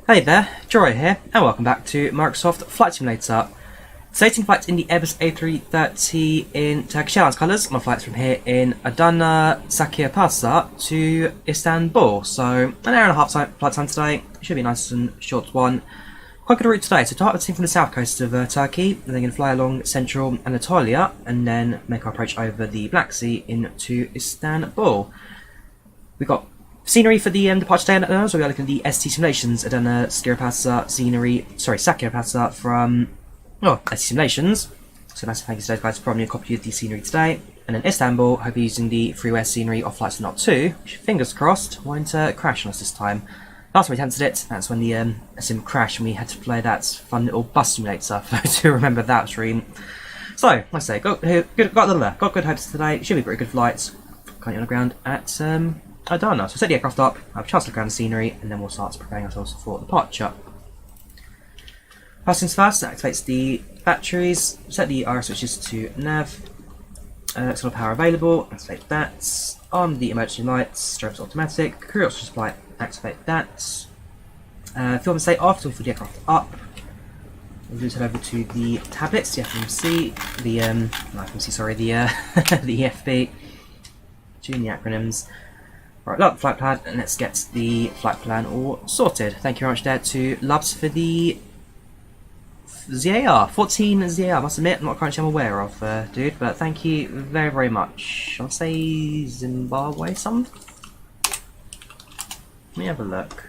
Hey there, Drawyah here, and welcome back to Microsoft Flight Simulator. Today taking flights in the Airbus A330 in Turkish Airlines colours on flights from here in Adana Sakirpasa to Istanbul. So an hour and a half flight time today. Should be a nice and short one. Quite good route today. So starting from the south coast of Turkey, and then going to fly along Central Anatolia, and then make our approach over the Black Sea into Istanbul. We've got scenery for the departure day, so we are looking at the ST simulations, Adana Sakirpasa Sakirpasa from ST simulations. So massive thank you to those guys for providing me a copy of the scenery today. And then Istanbul, hope you're using the freeware scenery off flights not 2, which fingers crossed won't crash on us this time. Last time we attempted it, that's when the sim crashed and we had to play that fun little bus simulator for those who remember that stream. So, like I say, got good hopes today. Should be pretty good flights. Currently on the ground at Adana. So set the aircraft up, have a chance to look around the scenery, and then we'll start preparing ourselves for departure. First things first, activates the batteries, set the RS switches to nav, sort of power available, activate that, arm the emergency lights, driver's automatic, crew oxygen supply, activate that, fuel and stay off, so we fill the aircraft up. We'll just head over to the tablets, the FMC, the EFB, tune the acronyms. Right, load the flight plan, and let's get the flight plan all sorted. Thank you very much there to Lubs for the ZAR, 14 ZAR, I must admit, not currently I'm aware of, dude, but thank you very, very much. I'll say Zimbabwe something? Let me have a look.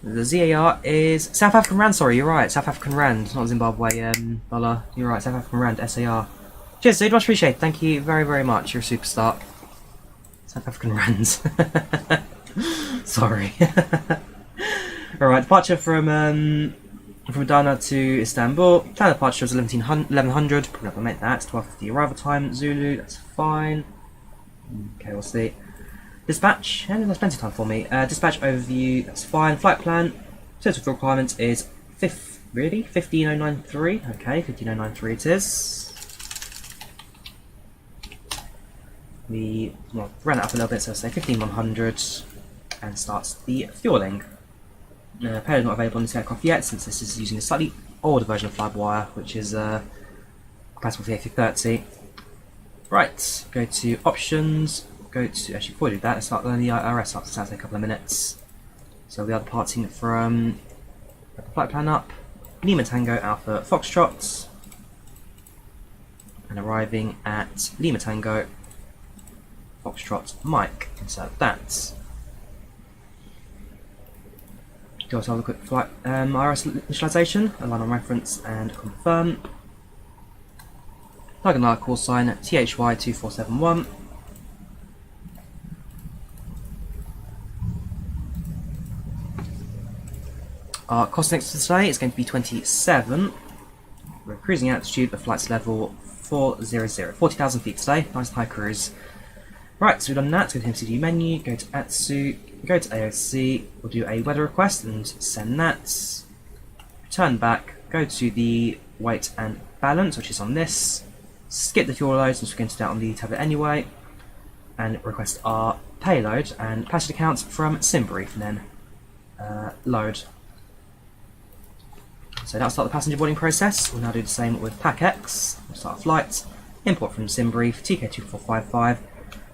The ZAR is South African Rand, sorry, you're right, South African Rand, not Zimbabwe dollar, you're right, South African Rand, SAR. Cheers dude, much appreciated, thank you very, very much, you're a superstar. South African Rands. Sorry. Alright, departure from Adana to Istanbul. Plan departure is 1100. Probably not going to make that. It's 12:50 arrival time. Zulu, that's fine. Okay, we'll see. Dispatch, and there's plenty of time for me. Dispatch overview, that's fine. Flight plan, total fuel requirement is 15093. Okay, 15093 it is. We ran it up a little bit, so say 15100, and starts the fueling. Payload not available on this aircraft yet, since this is using a slightly older version of FlyByWire, which is compatible with the A330. Right, go to options, actually before we do that, let's start learning the IRS up, so that'll take a couple of minutes. So we are departing from the flight plan up, Lima Tango Alpha Foxtrot, and arriving at Lima Tango Foxtrot Mike, insert that. Go to have a quick flight IRS initialization, align on reference and confirm. Plug in our call sign THY2471. Our cost next to today is going to be 27. We're cruising altitude, but flight's level 40,000 feet today. Nice high cruise. Right, so we've done that, go to the MCD menu, go to ATSU, go to AOC, we'll do a weather request and send that. Return back, go to the weight and balance, which is on this. Skip the fuel load, since we're going to start on the tablet anyway. And request our payload and passenger counts from SimBrief, and then load. So that'll start the passenger boarding process. We'll now do the same with PACX. We'll start a flight, import from SimBrief, TK2455.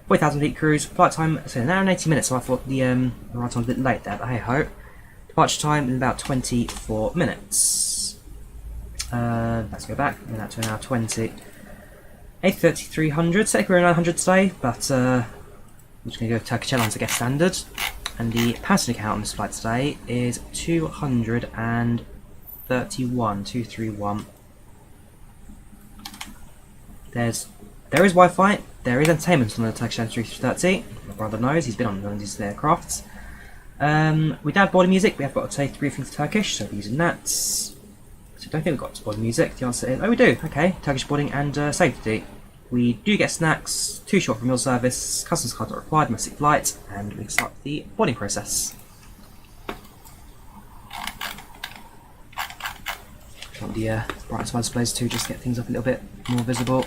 40,000 feet cruise, flight time, so an hour and 80 minutes, so I thought the ride time was a bit late there, but hey ho. Departure time is about 24 minutes. Let's go back, and that to an hour 20. A330-900, technically we're 900 today, but we're just going to go Turkish Airlines to get standard. And the passenger count on this flight today is 231. There is Wi-Fi, there is entertainment on the Turkish Airlines 330. My brother knows, he's been on one of these aircrafts. We don't have boarding music, we have got to take briefings Turkish, so we're using that. So I don't think we've got boarding music. The answer is, oh we do, okay, Turkish boarding and safety. We do get snacks, too short for meal service, customs card not required, domestic flight, and we can start the boarding process. Got the brightness of displays too, just to get things up a little bit more visible.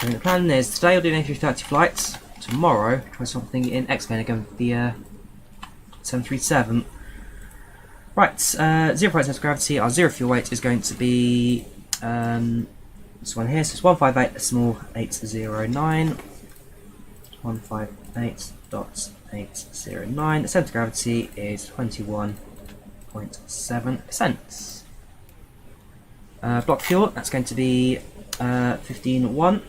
So the plan is today we'll do an A330 flight tomorrow, try something in X-Plane again with the 737. Right, 0 center gravity, our 0 fuel weight is going to be this one here, so it's 158.809. 158.809. The center of gravity is 21.7%. Block fuel, that's going to be 15.1.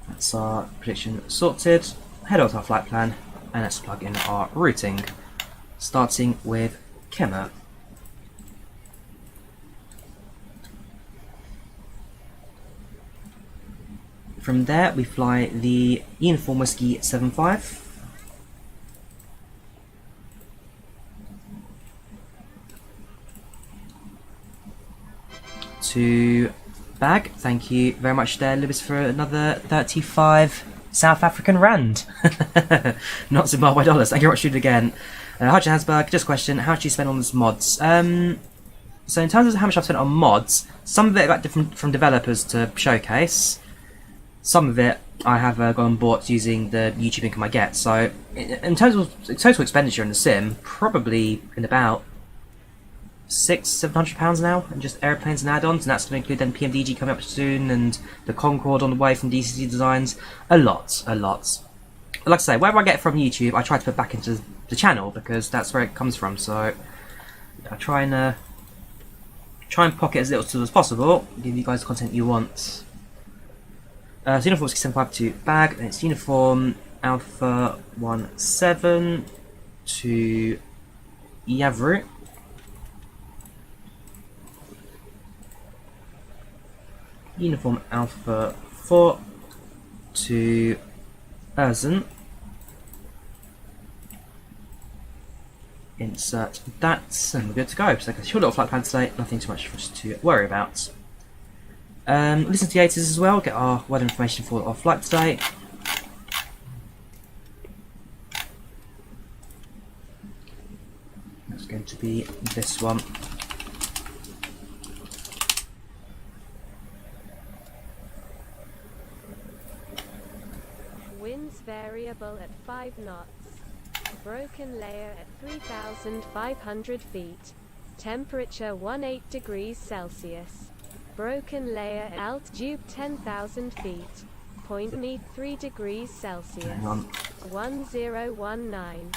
That's our prediction sorted. Head out our flight plan, and let's plug in our routing, starting with Kemer. From there, we fly the Uniform Whiskey 75 to Bag. Thank you very much there, Lewis, for another 35 South African Rand. Not Zimbabwe dollars. Thank you very much, again. Hutch Hansberg, just a question, how much do you spend on these mods? So in terms of how much I've spent on mods, some of it I got different from developers to showcase. Some of it I have gone and bought using the YouTube income I get. So in terms of total expenditure in the sim, probably in about £600-700 now, and just airplanes and add-ons, and that's going to include then PMDG coming up soon, and the Concorde on the way from DCC Designs. A lot. Like I say, whatever I get from YouTube, I try to put back into the channel because that's where it comes from. So I try and pocket as little as possible, give you guys the content you want. So Uniform 675 to Bag, and it's Uniform Alpha 17 to Yavru. Uniform Alpha 4 to Erzen. Insert that, and we're good to go. So like a short little flight plan today, nothing too much for us to worry about. Listen to the 80s as well, get our weather information for our flight today. That's going to be this one. Winds variable at 5 knots. Broken layer at 3,500 feet. Temperature 18 degrees Celsius. Broken layer at altitude 10,000 feet. Point me 3 degrees Celsius. 1019.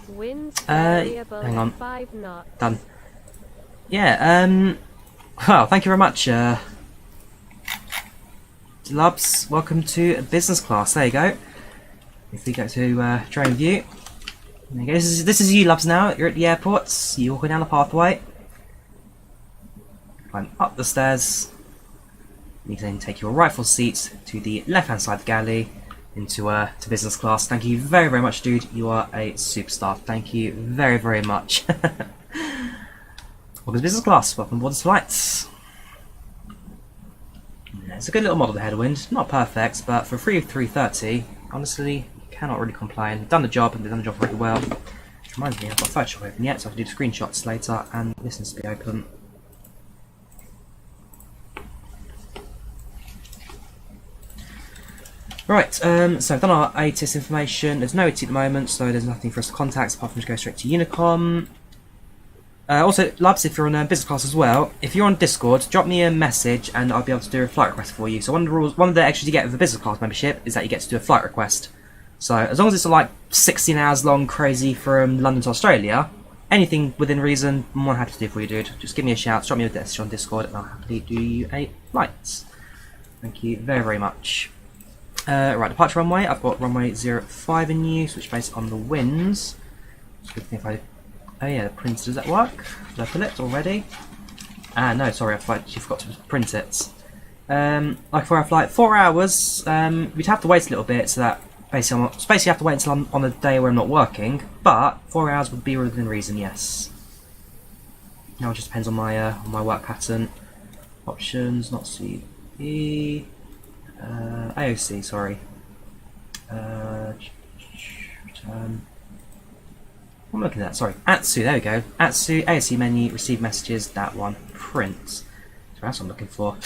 Winds variable at 5 knots. Done. Yeah, well, thank you very much, Lubs. Welcome to business class. There you go. If we go to drone view, there you go. This is you, Lubs. Now you're at the airports. You're walking down the pathway. Climb up the stairs. You can then take your rightful seat to the left-hand side of the galley into to business class. Thank you very, very much, dude. You are a superstar. Thank you very, very much. Welcome to business class. Welcome aboard the flights. Yeah, it's a good little model, the Headwind. Not perfect, but for 330, honestly, you cannot really complain. They've done the job, and they've done the job really well. Which reminds me, I've got Photoshop open yet, so I can do the screenshots later, and this needs to be open. Right, so I've done our ATIS information. There's no AT at the moment, so there's nothing for us to contact apart from just go straight to Unicom. Also, Labs, if you're on business class as well, if you're on Discord, drop me a message and I'll be able to do a flight request for you. So one of the extras you get with the business class membership is that you get to do a flight request. So as long as it's like 16 hours long, crazy from London to Australia, anything within reason, I'm more than happy to do for you, dude. Just give me a shout, drop me a message on Discord, and I'll happily do you a flight. Thank you very, very much. Right, departure runway. I've got runway 05 in use, which is based on the winds. Just if I, oh yeah, the print, does that work? Did I pull it already? Ah, no, sorry, I forgot to print it. Like for our flight, 4 hours. We'd have to wait a little bit, so that basically I have to wait until I'm on a day where I'm not working. But 4 hours would be within reason, yes. Now it just depends on my work pattern. Options, not CE. AOC, sorry. Return. What am I looking at? Sorry. Atsu, there we go. Atsu, AOC menu, receive messages, that one. Print. That's what I'm looking for.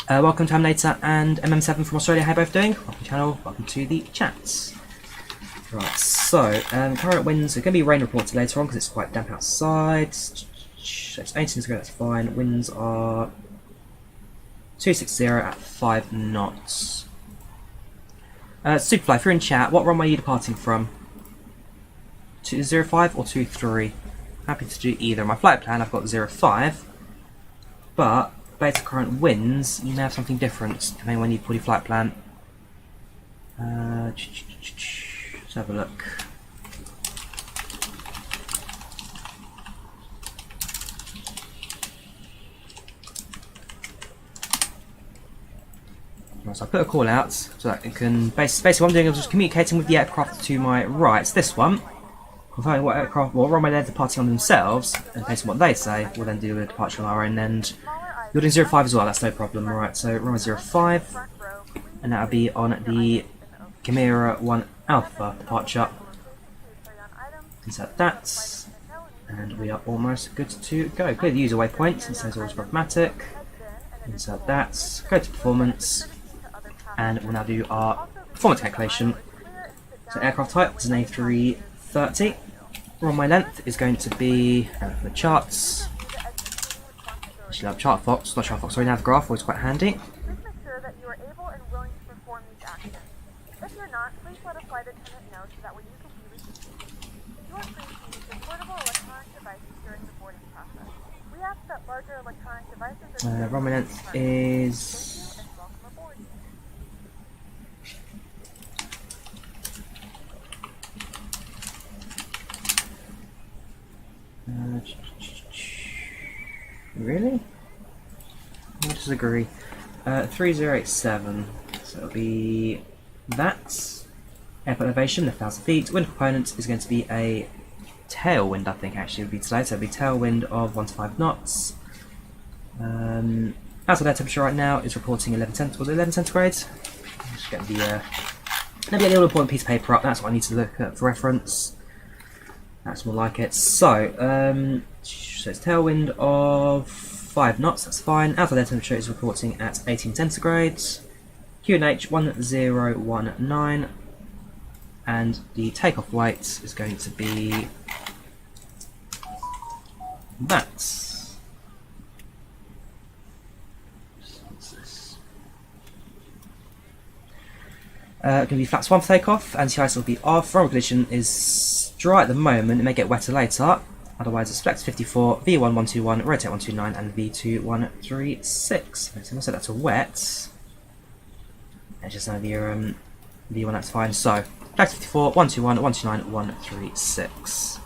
Welcome Terminator and MM7 from Australia. How are you both doing? Welcome to the channel. Welcome to the chats. Right, so current winds are going to be rain reported later on because it's quite damp outside. It's 18 degrees, that's fine. Winds are 260 at 5 knots. Superfly, if you're in chat, what runway are you departing from? 205 or 23? Happy to do either. My flight plan, I've got 05, but based on current winds, you may have something different depending on when you put your flight plan. Let's have a look. So I put a call out so that it can basically what I'm doing is just communicating with the aircraft to my right. It's this one. Confirming what aircraft, what runway they're departing on themselves, and based on what they say, we'll then do a departure on our own end. You're doing 05 as well, that's no problem. Right, so runway 05, and that'll be on the Chimera 1 Alpha departure. Insert that, and we are almost good to go. Clear the user waypoint, it says always pragmatic. Insert that, go to performance, and we'll now do our performance calculation. So aircraft type is an A330. Runway length is going to be, for the charts, actually I have Chart Fox, not Chart Fox, sorry, Navigraph, always quite handy. Please make sure that you are able and willing to perform these actions. If you're not, please let a flight attendant know so that way you can be released. You are free to use your portable electronic devices during the boarding process. We ask that larger electronic devices are Runway length is... really? I disagree. 3087. So it'll be that. Airport elevation, 1,000 feet. Wind component is going to be a tailwind, I think actually would be today. So it'll be tailwind of 1 to 5 knots. Outside air temperature right now is reporting 11 centigrade. Just get the maybe a little important piece of paper up. That's what I need to look at for reference. That's more like it. So, so it's tailwind of 5 knots, that's fine. Outside air temperature is reporting at 18 centigrade. QNH 1019. And the takeoff weight is going to be that. What's this? Going to be flaps 1 for takeoff, anti-ice will be off. Runway condition is dry at the moment, it may get wetter later. Otherwise it's flex 54, V1121, rotate 129 and V2136. So I said that's a wet. It's just another V1, that's fine. So flex 54, 121, 129, 136.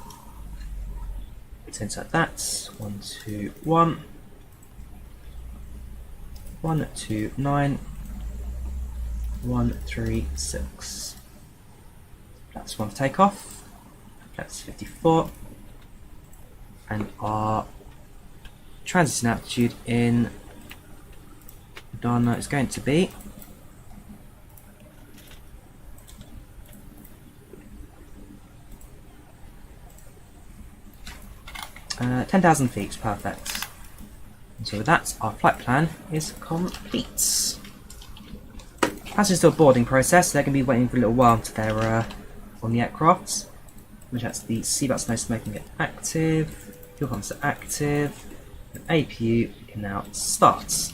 Let's insert that. 121, 129, 136. That's 1 for takeoff. That's 54. And our transition altitude in Adana is going to be 10,000 feet, perfect. And so with that, our flight plan is complete. Passengers still boarding process, they're going to be waiting for a little while until they're on the aircraft. Which that's the seatbelt no smoking get active, fuel pumps are active, and APU can now start.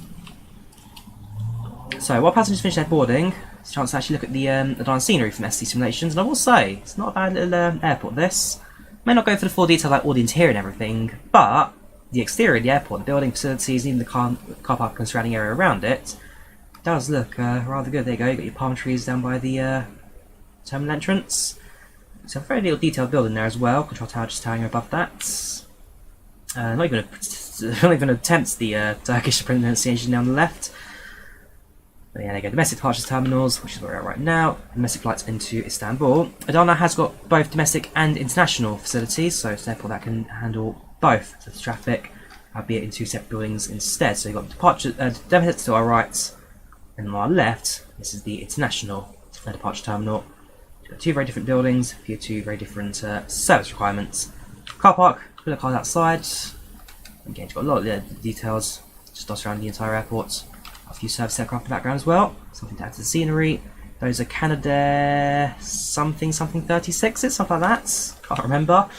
So while passengers finish their boarding, it's a chance to actually look at the Adana scenery from SC Simulations, and I will say, it's not a bad little airport this. May not go for the full detail like all the interior and everything, but the exterior of the airport, the building facilities, and even the car park and surrounding area around it, does look rather good. There you go, you got your palm trees down by the terminal entrance. So a very little detailed building there as well. Control tower just towering above that. Not even attempts the Turkish pronunciation down the left. But yeah, there you go. Domestic departures terminals, which is where we're at right now. Domestic flights into Istanbul. Adana has got both domestic and international facilities, so it's an airport that can handle both the traffic, albeit in 2 separate buildings instead. So you've got departure, domestic to our right, and on our left, this is the international departure terminal. You've got 2 very different buildings for your 2 very different service requirements. Car park, couple of cars outside. Again, it's got a lot of details just dotted around the entire airport. A few service aircraft in the background as well. Something to add to the scenery. Those are Canadair something 36s, something like that. Can't remember.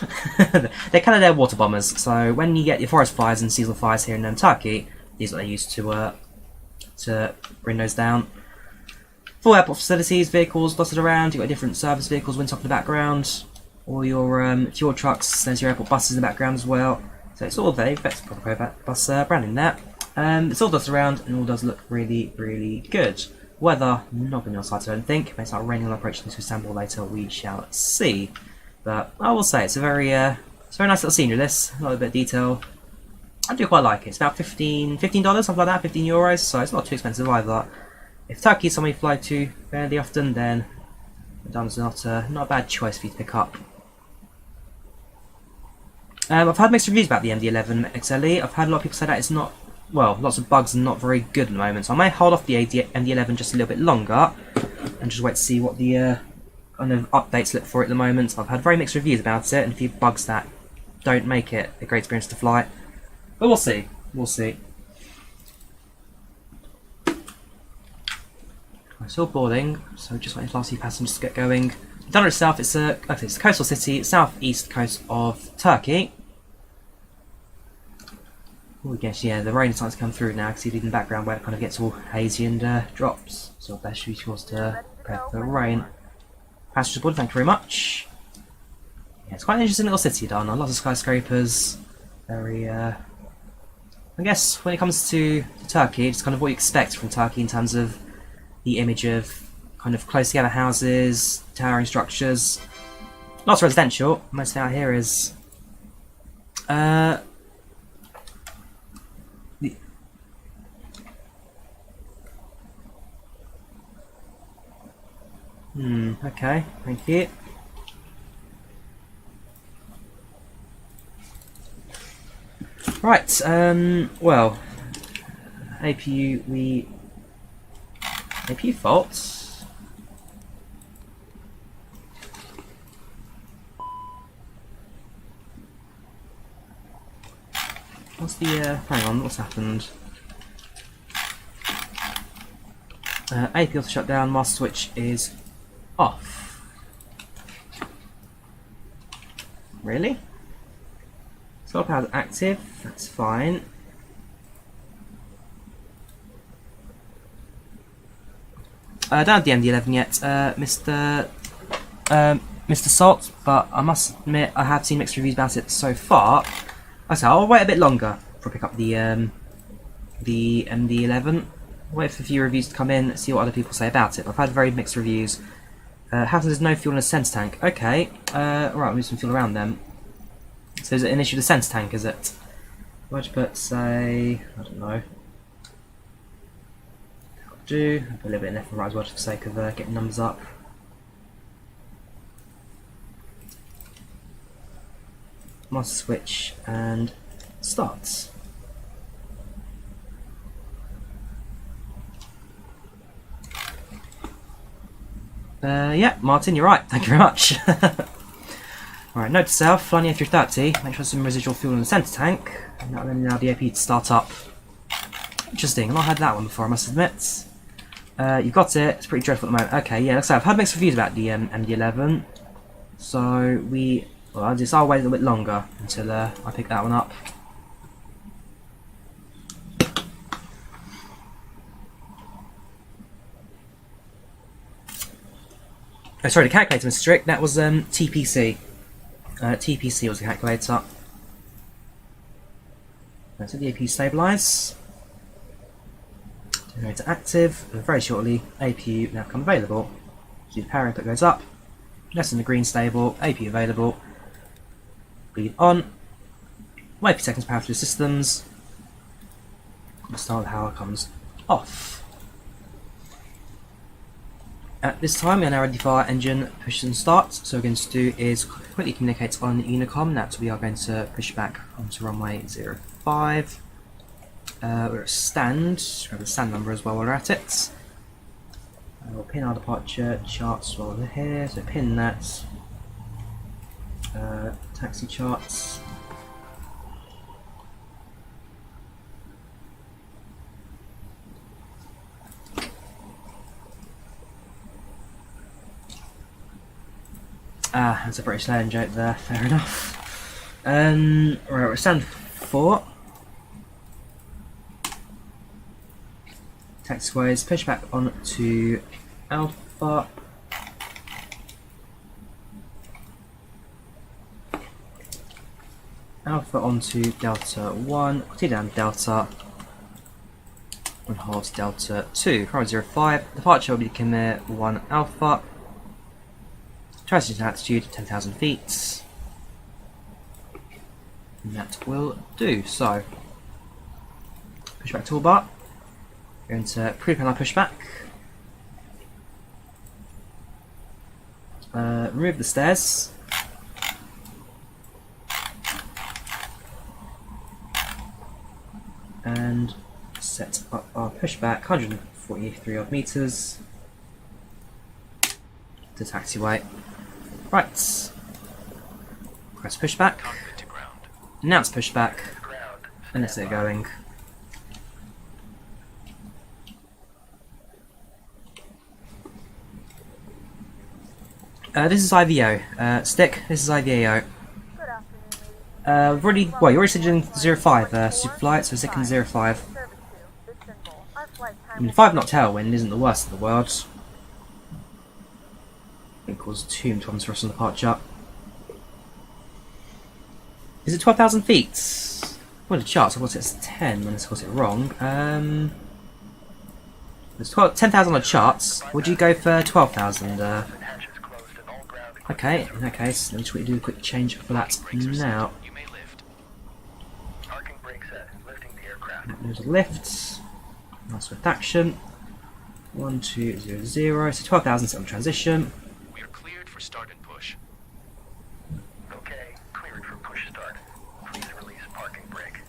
They're Canadair water bombers. So when you get your forest fires and seasonal fires here in Turkey, these are what they use to bring those down. Full airport facilities, vehicles dotted around. You've got different service vehicles, Wintop in the background. All your fuel trucks. There's your airport buses in the background as well. So it's all there. That's proper bus branding there. It's all dotted around and all does look really, really good. Weather, not going to be on site, I don't think. It may start raining on approaching to Istanbul later, we shall see. But I will say, it's a very nice little scenery, this. A lot of bit of detail. I do quite like it. It's about $15, something like that, €15, so it's not too expensive either. If Turkey is somewhere you fly to fairly often, then Adana's not a bad choice for you to pick up. I've had mixed reviews about the MD11 XLE. I've had a lot of people say that it's not, well, lots of bugs and not very good at the moment. So I may hold off the MD11 just a little bit longer and just wait to see what the kind of updates look for at the moment. I've had very mixed reviews about it and a few bugs that don't make it a great experience to fly. But we'll see. We'll see. I'm still boarding, so just waiting for the last few passengers to get going. Adana itself, it's a coastal city, southeast coast of Turkey. Oh, I guess, yeah, the rain is starting to come through now. I can see it in the background where it kind of gets all hazy and drops. So best use was to prepare for the rain. Passengers aboard, thank you very much. Yeah, it's quite an interesting little city, Adana. Lots of skyscrapers. Very, I guess when it comes to Turkey, it's kind of what you expect from Turkey in terms of the image of kind of close together houses, towering structures. Lots of residential. Most out here is okay, thank you. Right, well, APU faults. What's the, hang on, what's happened? AP auto shutdown, master switch is off. Really? Solar power active, that's fine. I don't have the MD11 yet, Mr. Salt, but I must admit I have seen mixed reviews about it so far. Okay, I'll wait a bit longer before I pick up the MD11. Wait for a few reviews to come in, see what other people say about it. I've had very mixed reviews. Happens there's no fuel in a sense tank. Okay, right, I'll move some fuel around then. So is it an issue with the sense tank, is it? What would you put, say, I don't know. I'll put a little bit left and right as well, just for the sake of getting numbers up. Master switch and starts. Yeah, Martin, you're right. Thank you very much. Alright, note to self, flying the A330, make sure there's some residual fuel in the centre tank, and that'll then allow the AP to start up. Interesting, I've not had that one before, I must admit. You've got it, it's pretty dreadful at the moment. Okay, yeah, like I say, I've had mixed reviews about the MD11, so I'll wait a little bit longer until I pick that one up. Oh, sorry, the calculator was strict. That was TPC. TPC was the calculator. That's the AP stabilise. Generator active, and very shortly APU now become available. So the power input goes up. Less than the green stable, APU available. Bleed on. Wait for seconds, power through systems. The start power comes off. At this time, we are now ready for our engine push and start. So what we're going to do is quickly communicate on Unicom that we are going to push back onto runway 05. We're at stand. Grab the stand number as well while we're at it. We'll pin our departure charts while we're here. So pin that. Taxi charts. Ah, that's a British land joke there, fair enough. Right, we're stand 4. Taxiways, push back on to Alpha. Alpha onto Delta 1, continue down Delta, and hold Delta 2, 505, departure will be Khmer 1 Alpha, transition altitude 10,000 feet, and that will do. So, pushback toolbar, go into pre-panel pushback, remove the stairs, and set up our pushback 143 odd meters to taxiway. Right, press pushback, announce pushback, and let's get going. This is IVAO. Stick, this is IVAO. Good afternoon, ladies. You're already said in 05, super flight, so stick in 05. Service to Istanbul. Our flight I time mean, 5 knot tailwind isn't the worst in the world. It causes 2 problems for us on the departure. Is it 12,000 feet? Well, the charts, of course it's 10, and of course it's wrong. There's 10,000 on the charts. Would you go for 12,000? Okay, in that case, let me just do a quick change for that now. There's a lift. Nice swift action. 1200, so 12,000 set on transition. We are cleared for start and push. Okay, cleared for push start. Please release parking brake.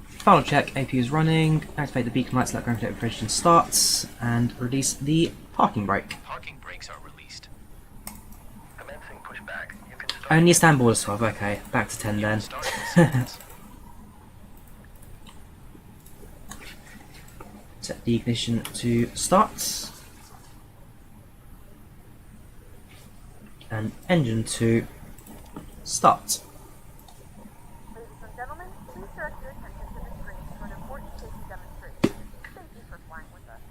Final check, APU is running. Activate the beacon lights, let ground flow operation starts, and release the parking brake. Parking brakes are released. Commencing pushback. You can start. Only Istanbul is 12, okay, back to 10 then. Start in seconds. Set the ignition to start. And engine to start. Ladies and gentlemen, please direct your attention to the screen for an important safety demonstration. Thank you for flying with us.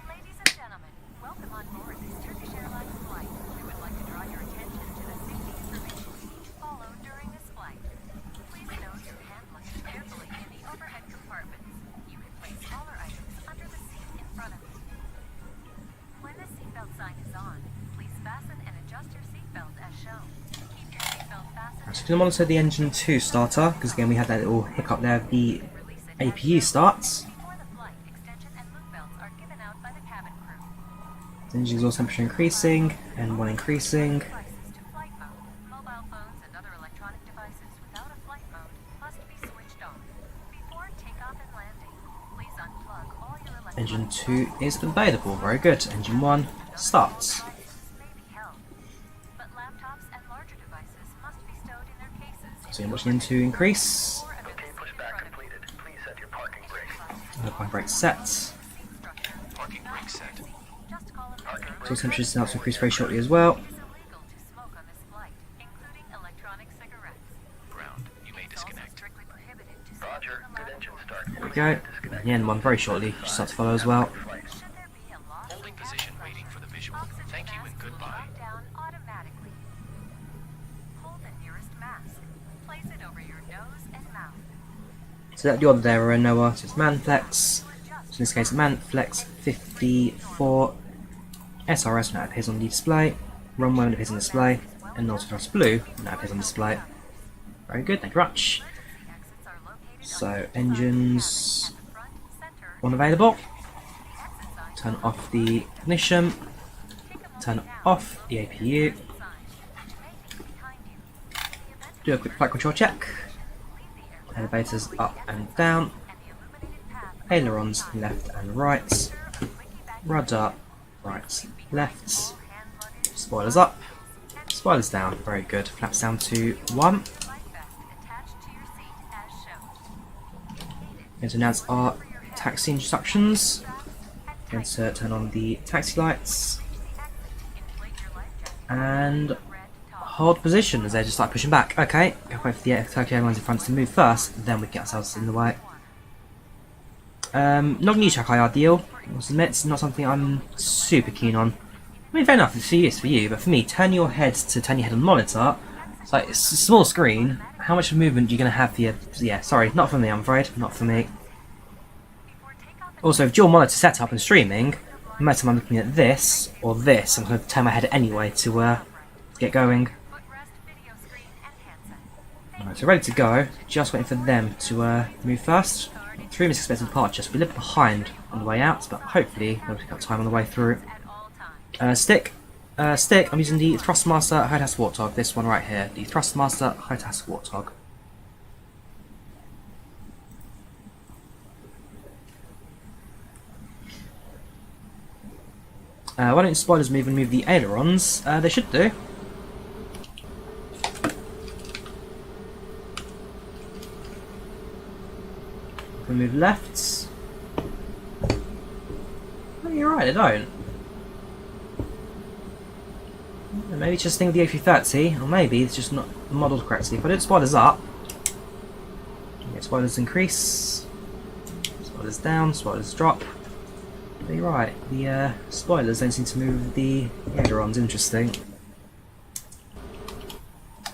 Ladies and gentlemen, welcome on board this Turkish Airlines flight. We would like to draw your attention to the safety information you need to follow during this flight. Please note your hand luggage carefully in the overhead compartments. You can place smaller items under the seat in front of you. When the seatbelt sign is on, please fasten and adjust your seatbelt as shown. Keep your seatbelt fastened. So I'm going to monitor the engine 2 starter, because again we had that little hiccup there of the APU starts. Before the flight, extension and loop belts are given out by the cabin crew. The engine exhaust temperature increasing, and 1 increasing. Devices to flight mode. Mobile phones and other electronic devices without a flight mode must be switched on. Before takeoff and landing, please unplug all your electronic Engine 2 is available, very good. Engine 1 starts. devices may be held, but laptops and larger devices must be stowed in their cases. So you're watching engine 2 increase. Or under Okay, the seat in pushback front of you. completed. Please set your parking brake. Parking brake set. Seat structure. Parking brake set. Just call a member. Exhaust temperature is about to increase very shortly as well. It is illegal to smoke on this flight, including electronic cigarettes. Ground. You may It's also disconnect. strictly prohibited to smoke Roger. in the Good lounge engine or start. There we go. And the end one very shortly should start to follow as well. should there be a loss Holding of position, gas waiting for the visual. oxygen Thank you and mask will goodbye. drop down automatically. Hold the nearest mask. Place it over your nose and mouth. So that the order there are Noah, so it's Manflex. So in this case Manflex 54 SRS when that appears on the display, runway when it appears on display, and Nautilus Blue when that appears on display. Very good, thank you very much. Emergency exits are located on So the side engines at the front, center, unavailable. the exit sign Turn off the ignition. Take a moment Turn now off the APU. sign, which may be behind you. In the event Do a quick flight control check. leave the aircraft Elevators up and down. and the illuminated path Ailerons left and right. wiki back Rudder right, left. hand luggage, Spoilers up. Spoilers down. Very good. Flaps down to 1. life vest attached to your seat as shown. If needed, Going to announce our taxi instructions. strap and Going to turn on the taxi lights Inflate your life jacket. and Red top. hold position as they just start pushing back. Okay, go wait for the Turkish Airlines in front to move first, then we get ourselves in the way. Not new track ideal, I must admit, it's not something I'm super keen on. I mean, fair enough, it's for you, but for me, turn your head on the monitor. It's like, it's a small screen, how much movement are you going to have for your... Yeah, sorry, not for me, I'm afraid, not for me. Also, with dual monitor setup and streaming, no matter if I'm looking at this, or this, I'm going to turn my head anyway to get going. Footrest, video screen, and handset. Alright, so ready to go, just waiting for them to move first. 3 minutes expected departure, so we're a little behind on the way out, but hopefully we'll pick up time on the way through. At all times. Stick, I'm using the Thrustmaster High Task Warthog, this one right here, the Thrustmaster High Task Warthog. Why don't spoilers move the ailerons? They should do. We move left. Oh, you're right, they don't. Maybe it's just a thing with the A330, or maybe it's just not modelled correctly. If I do spoilers up, get spoilers increase, spoilers down, spoilers drop. But you're right, the spoilers don't seem to move the ailerons. Interesting.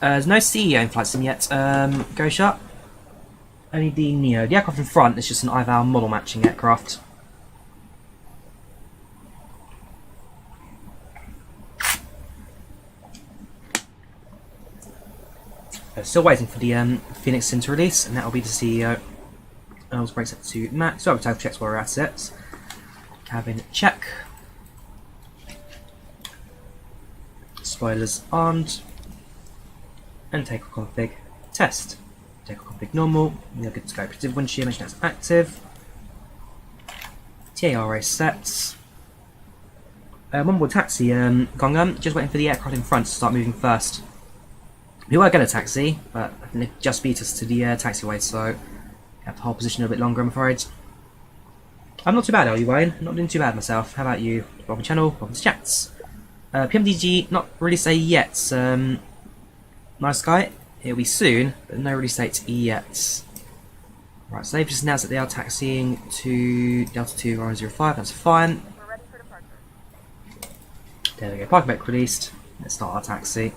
There's no CEO in flight sim yet. Go shut. Only the Neo. The aircraft in front is just an IVAO model matching aircraft. Still waiting for the Phoenix sim to release, and that will be the CEO. I'll break set to max. So I'll checks where we're at it. Cabin check. Spoilers armed. And takeoff config test. Takeoff config normal. You're good to go. Predictive wind shear mention that's active. TARA sets. One more taxi, Gongham. Just waiting for the aircraft in front to start moving first. We were going to taxi, but they just beat us to the taxiway, so I have to hold position a bit longer, I'm afraid. I'm not too bad, are you, Wayne? Not doing too bad myself. How about you? Welcome to the channel, welcome to chats. PMDG, not release date yet. Nice guy. It'll be soon, but no release date yet. Right, so they've just announced that they are taxiing to Delta 2 Ryan 05, that's fine. We're ready for departure. There we go, parking brake released. Let's start our taxi.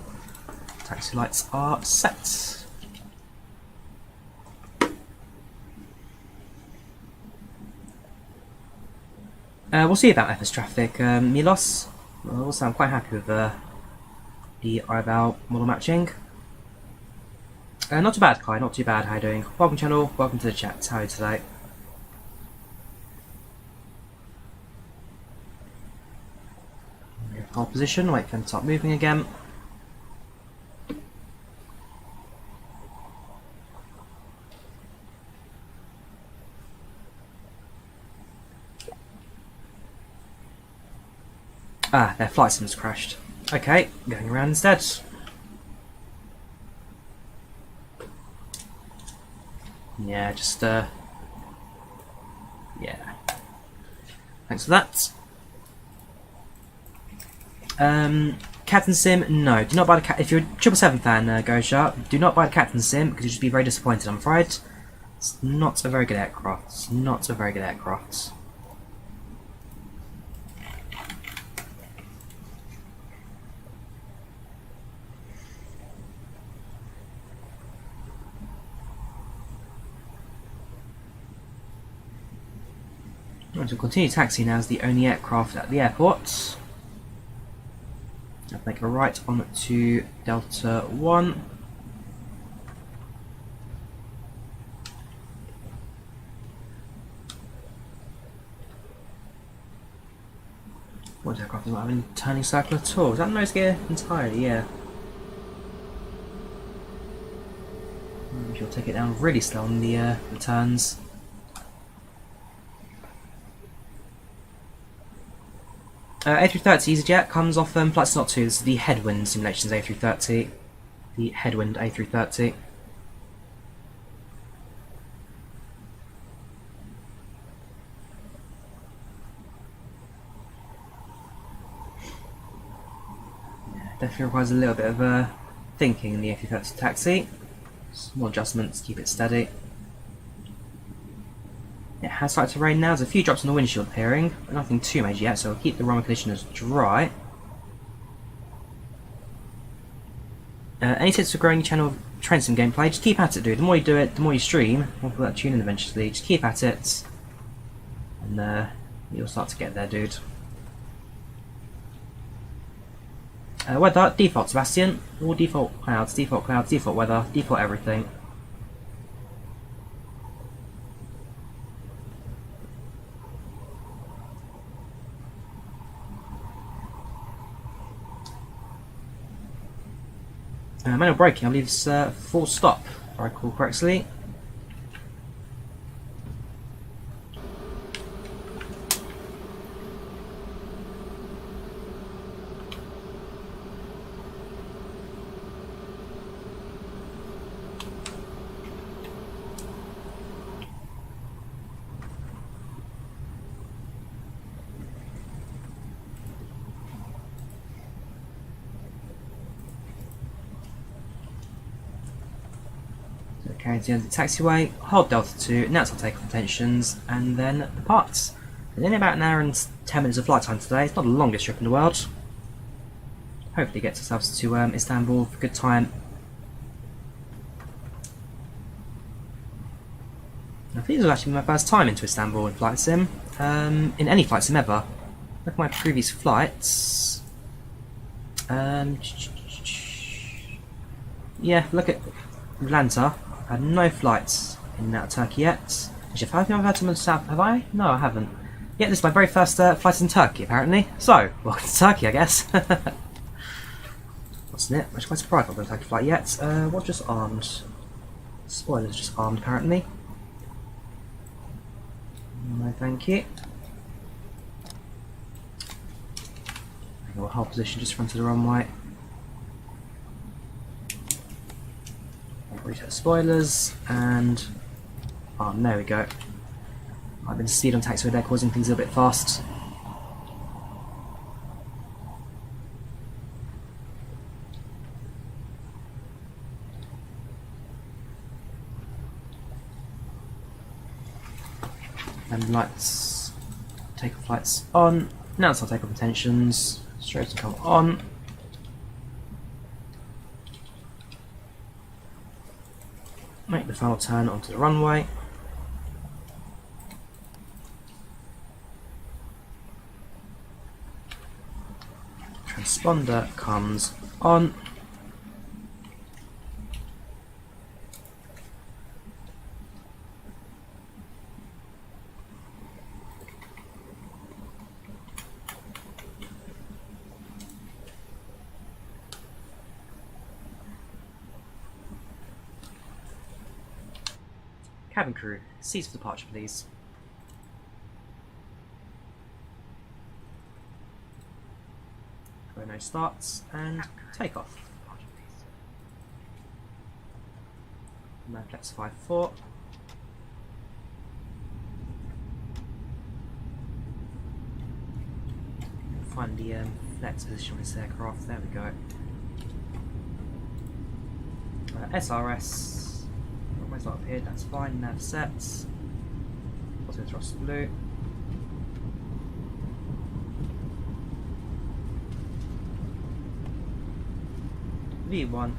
Taxi lights are set. We'll see about FS traffic. Milos, also I'm quite happy with the IVAO model matching. Not too bad, Kai, not too bad. How you doing? Welcome channel, welcome to the chat. How are you today? Hold position, wait for them to start moving again. Ah, their flight sim's crashed. Okay, going around instead. Yeah, just yeah. Thanks for that. Captain Sim, no. Do not buy the if you're a 777 fan, Go Sharp, do not buy the Captain Sim because you'll just be very disappointed, I'm afraid. It's not a very good aircraft. It's not a very good aircraft. Right, so continue taxi now as the only aircraft at the airport. I'll make a right on to Delta 1. What aircraft is not having a turning circle at all? Is that nose gear entirely? Yeah. She'll take it down really slow on the turns. A330 EasyJet comes off Flight Sim 2. This is the Headwind Simulations A330. The Headwind A330. Definitely requires a little bit of thinking in the A330 taxi. Small adjustments, keep it steady. It has started to rain now. There's a few drops on the windshield appearing, but nothing too major yet, so we'll keep the runway conditioners dry. Any tips for growing your channel of train sim gameplay? Just keep at it, dude. The more you do it, the more you stream. We'll put that tune in eventually. Just keep at it, and you'll start to get there, dude. Weather, default Sebastian. All default clouds, default weather, default everything. Manual braking, I believe it's full stop, if I recall correctly. Carrying to the end of the taxiway, hold Delta 2, announce our takeoff intentions, and then depart. And in about an hour and 10 minutes of flight time today. It's not the longest trip in the world. Hopefully gets ourselves to Istanbul for a good time. I think this will actually be my first time into Istanbul in flight sim. In any flight sim ever. Look at my previous flights. Yeah, look at Volanta. I've had no flights in and out of Turkey yet. Actually, I've had some in the south. Have I? No, I haven't. Yeah, this is my very first flight in Turkey, apparently. So, welcome to Turkey, I guess. Wasn't it? I'm quite surprised I've not done a Turkey flight yet. What's just armed? Spoilers just armed, apparently. No, thank you. We'll hold position just in front of the runway. Reset spoilers and there we go. I've been speed on taxiway there, causing things a little bit fast. And lights, takeoff lights on. Now it's our takeoff intentions. Straight to come on. Make the final turn onto the runway. Transponder comes on. Cabin crew, cease for departure, please. Chrono starts and takeoff. Now flex 5-4. Find the flex position on this aircraft. There we go. SRS. Runway's not appeared, that's fine. Nav sets. Positive thrust blue. V1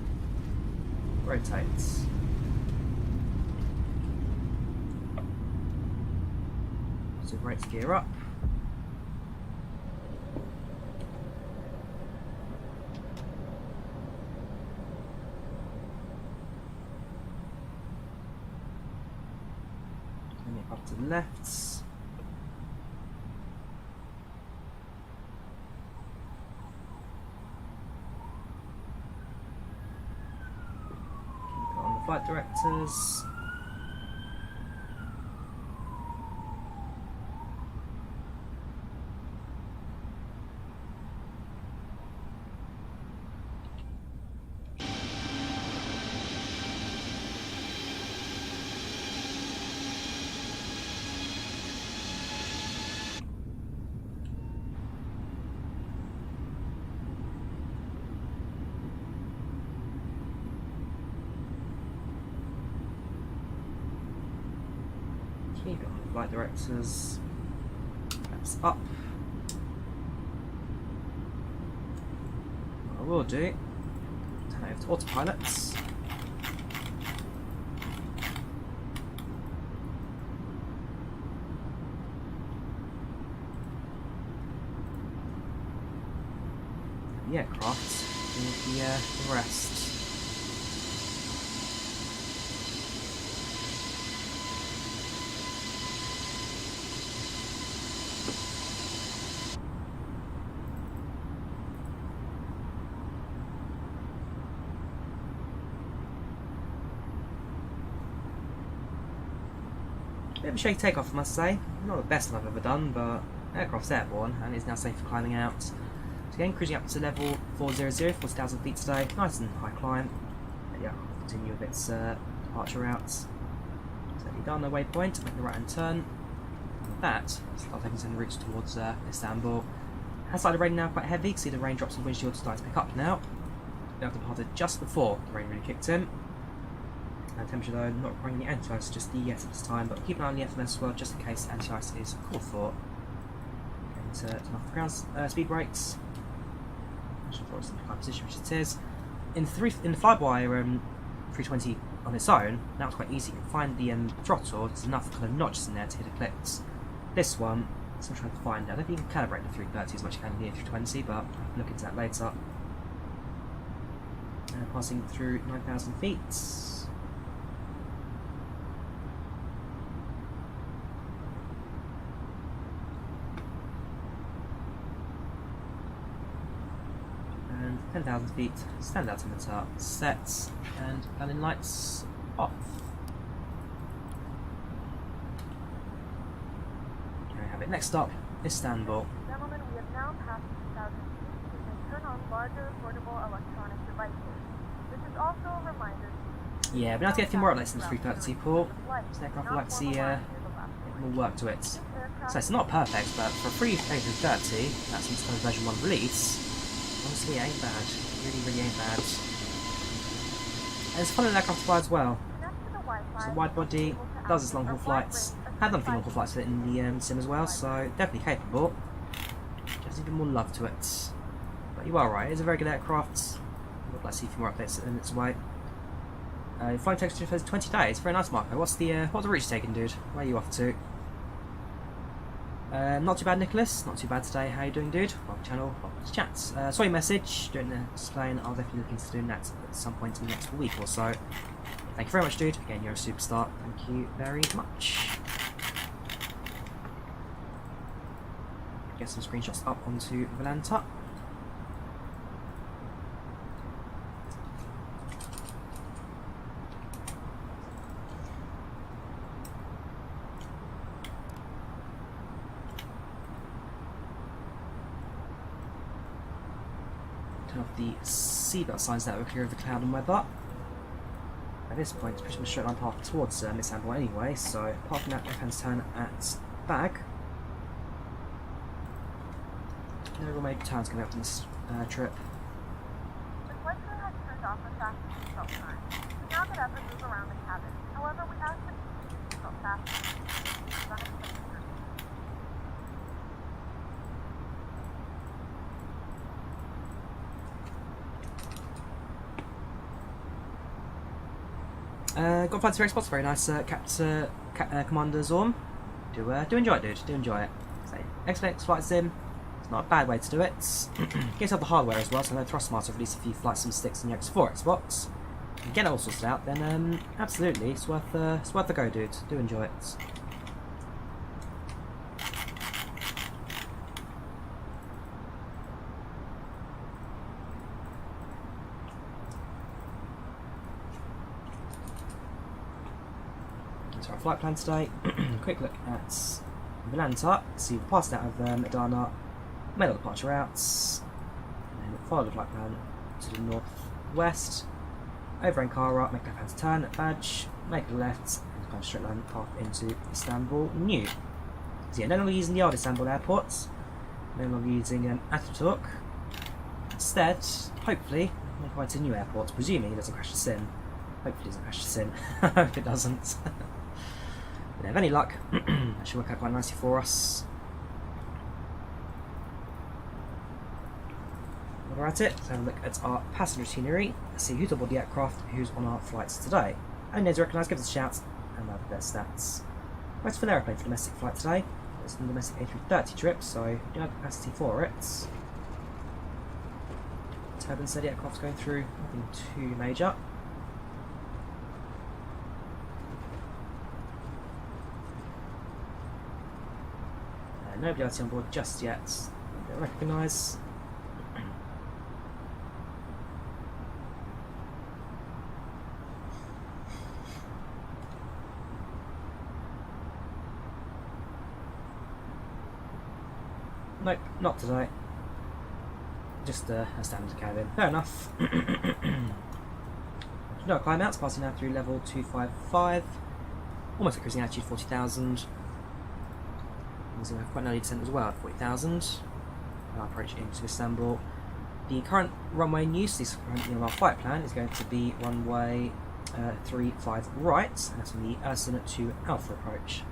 rotates. So rates gear up. Turn it up to the left. Flight directors. Keep it on the flight directors. That's up. What I will do, turn over to autopilots. The aircraft do the rest. Bit of a shaky takeoff, I must say. Not the best I've ever done, but aircraft's airborne and is now safe for climbing out. So again, cruising up to level 400, 40,000 feet today. Nice and high climb. And yeah, I'll continue with its departure routes. So we've done the waypoint, make the right hand turn. With that, start taking some routes towards Istanbul. Has started raining now, quite heavy. You can see the raindrops on the windshield starting to pick up now. We have departed just before the rain really kicked in. Temperature though, not requiring any anti-ice, just the ES at this time, but keep an eye on the FMS as well, just in case anti-ice is called for. Going to turn off the ground speed brakes. Make sure it's in the flight position, which it is. In the FlyByWire 320 on its own, now it's quite easy. You can find the throttle, there's enough kind of notches in there to hit a clicks. This one, I'm trying to find. I don't think you can calibrate the 330 as much as you can the A320, but I'll look into that later. Passing through 9,000 feet. And 10,000 feet, stand altimeter set, and landing lights off. There we have it. Next stop, Istanbul. Gentlemen, we have now passed 2,000 feet. We may turn on larger portable electronic devices. This is also a reminder to Yeah, but now to get a few more updates in the 330 pool. This aircraft will like to see more work to it. So it's not perfect, but for a free A330, that's its kind of version 1 release, honestly it ain't bad. Really ain't bad. And it's a fun little aircraft to fly as well. It's a wide body, does its long haul flights, had done a few long haul flights with it in the sim as well, so definitely capable. Just even more love to it. But you are right, it's a very good aircraft. I'd like to see a few more updates in its way. Flying texture for 20 days, very nice, Marco. What's the route you're taking, dude? Where are you off to? Not too bad, Nicholas. Not too bad today. How you doing, dude? Welcome to the channel, welcome to chats. Saw your message during the display, and I'll definitely look into doing that at some point in the next week or so. Thank you very much, dude. Again, you're a superstar. Thank you very much. Get some screenshots up onto Volanta. Of the seatbelt signs that were clear of the cloud and weather. At this point, it's pretty much a straight line path towards Istanbul anyway, so apart from that left-hand turn at Bag, no real major turns coming up on this trip. The flight crew has turned off the fasten seatbelt sign. We now get up and move around the cabin. However, we ask that you keep your seatbelt fastened. Got fancy very spots, very nice. Commander Zorm. Do enjoy it, dude. Do enjoy it. So, XFX Flight Sim. It's not a bad way to do it. Get yourself the hardware as well. So I know Thrustmaster released a few Flight Sim sticks in the X4 Xbox. If you get it all sorted out, then absolutely, it's worth the go, dude. Do enjoy it. So our flight plan today, quick look at Volanta, see we've passed out of Adana, made all the departure routes, and then follow the flight plan to the northwest, over Ankara, make left hand turn at Badge, make a left, and kind of straight line path into Istanbul New. So yeah, no longer using the old Istanbul airports, no longer using Ataturk, instead, hopefully, make our way to new airports, presuming it doesn't crash the sim. Hopefully it doesn't crash the sim, I hope it doesn't. If they have any luck, that should work out quite nicely for us. While we're at it, let's have a look at our passenger itinerary, see who's aboard the aircraft, who's on our flights today. Any names recognise, give us a shout, and have their stats. Where's for aeroplane for domestic flight today? It's a domestic A330 trip, so we do have capacity for it. Turbine steady aircraft's going through, nothing too major. Nobody else on board just yet. Don't recognise. Nope, not today. Just a standard cabin. Fair enough. No climb outs, passing now through level 255. Almost at cruising altitude 40,000. Quite an early descent as well at 40,000. Our approach into Istanbul. The current runway in use, this currently on our flight plan, is going to be runway 35 right, and that's on the Adana to Alpha approach.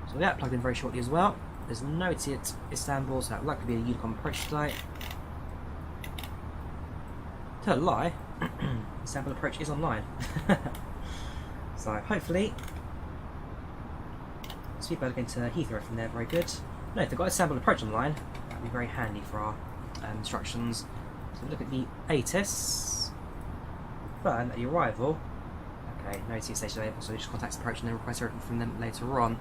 So we'll get that plugged in very shortly as well. There's no at Istanbul, so that will likely be a Unicom approach today. Tell a lie, Istanbul approach is online. So hopefully, speedboat going to Heathrow from there, very good. No, if they've got Istanbul approach online, that would be very handy for our instructions. So look at the ATIS. Confirm at the arrival. Okay, no ATIS station available, so we just contact approach and then request everything from them later on.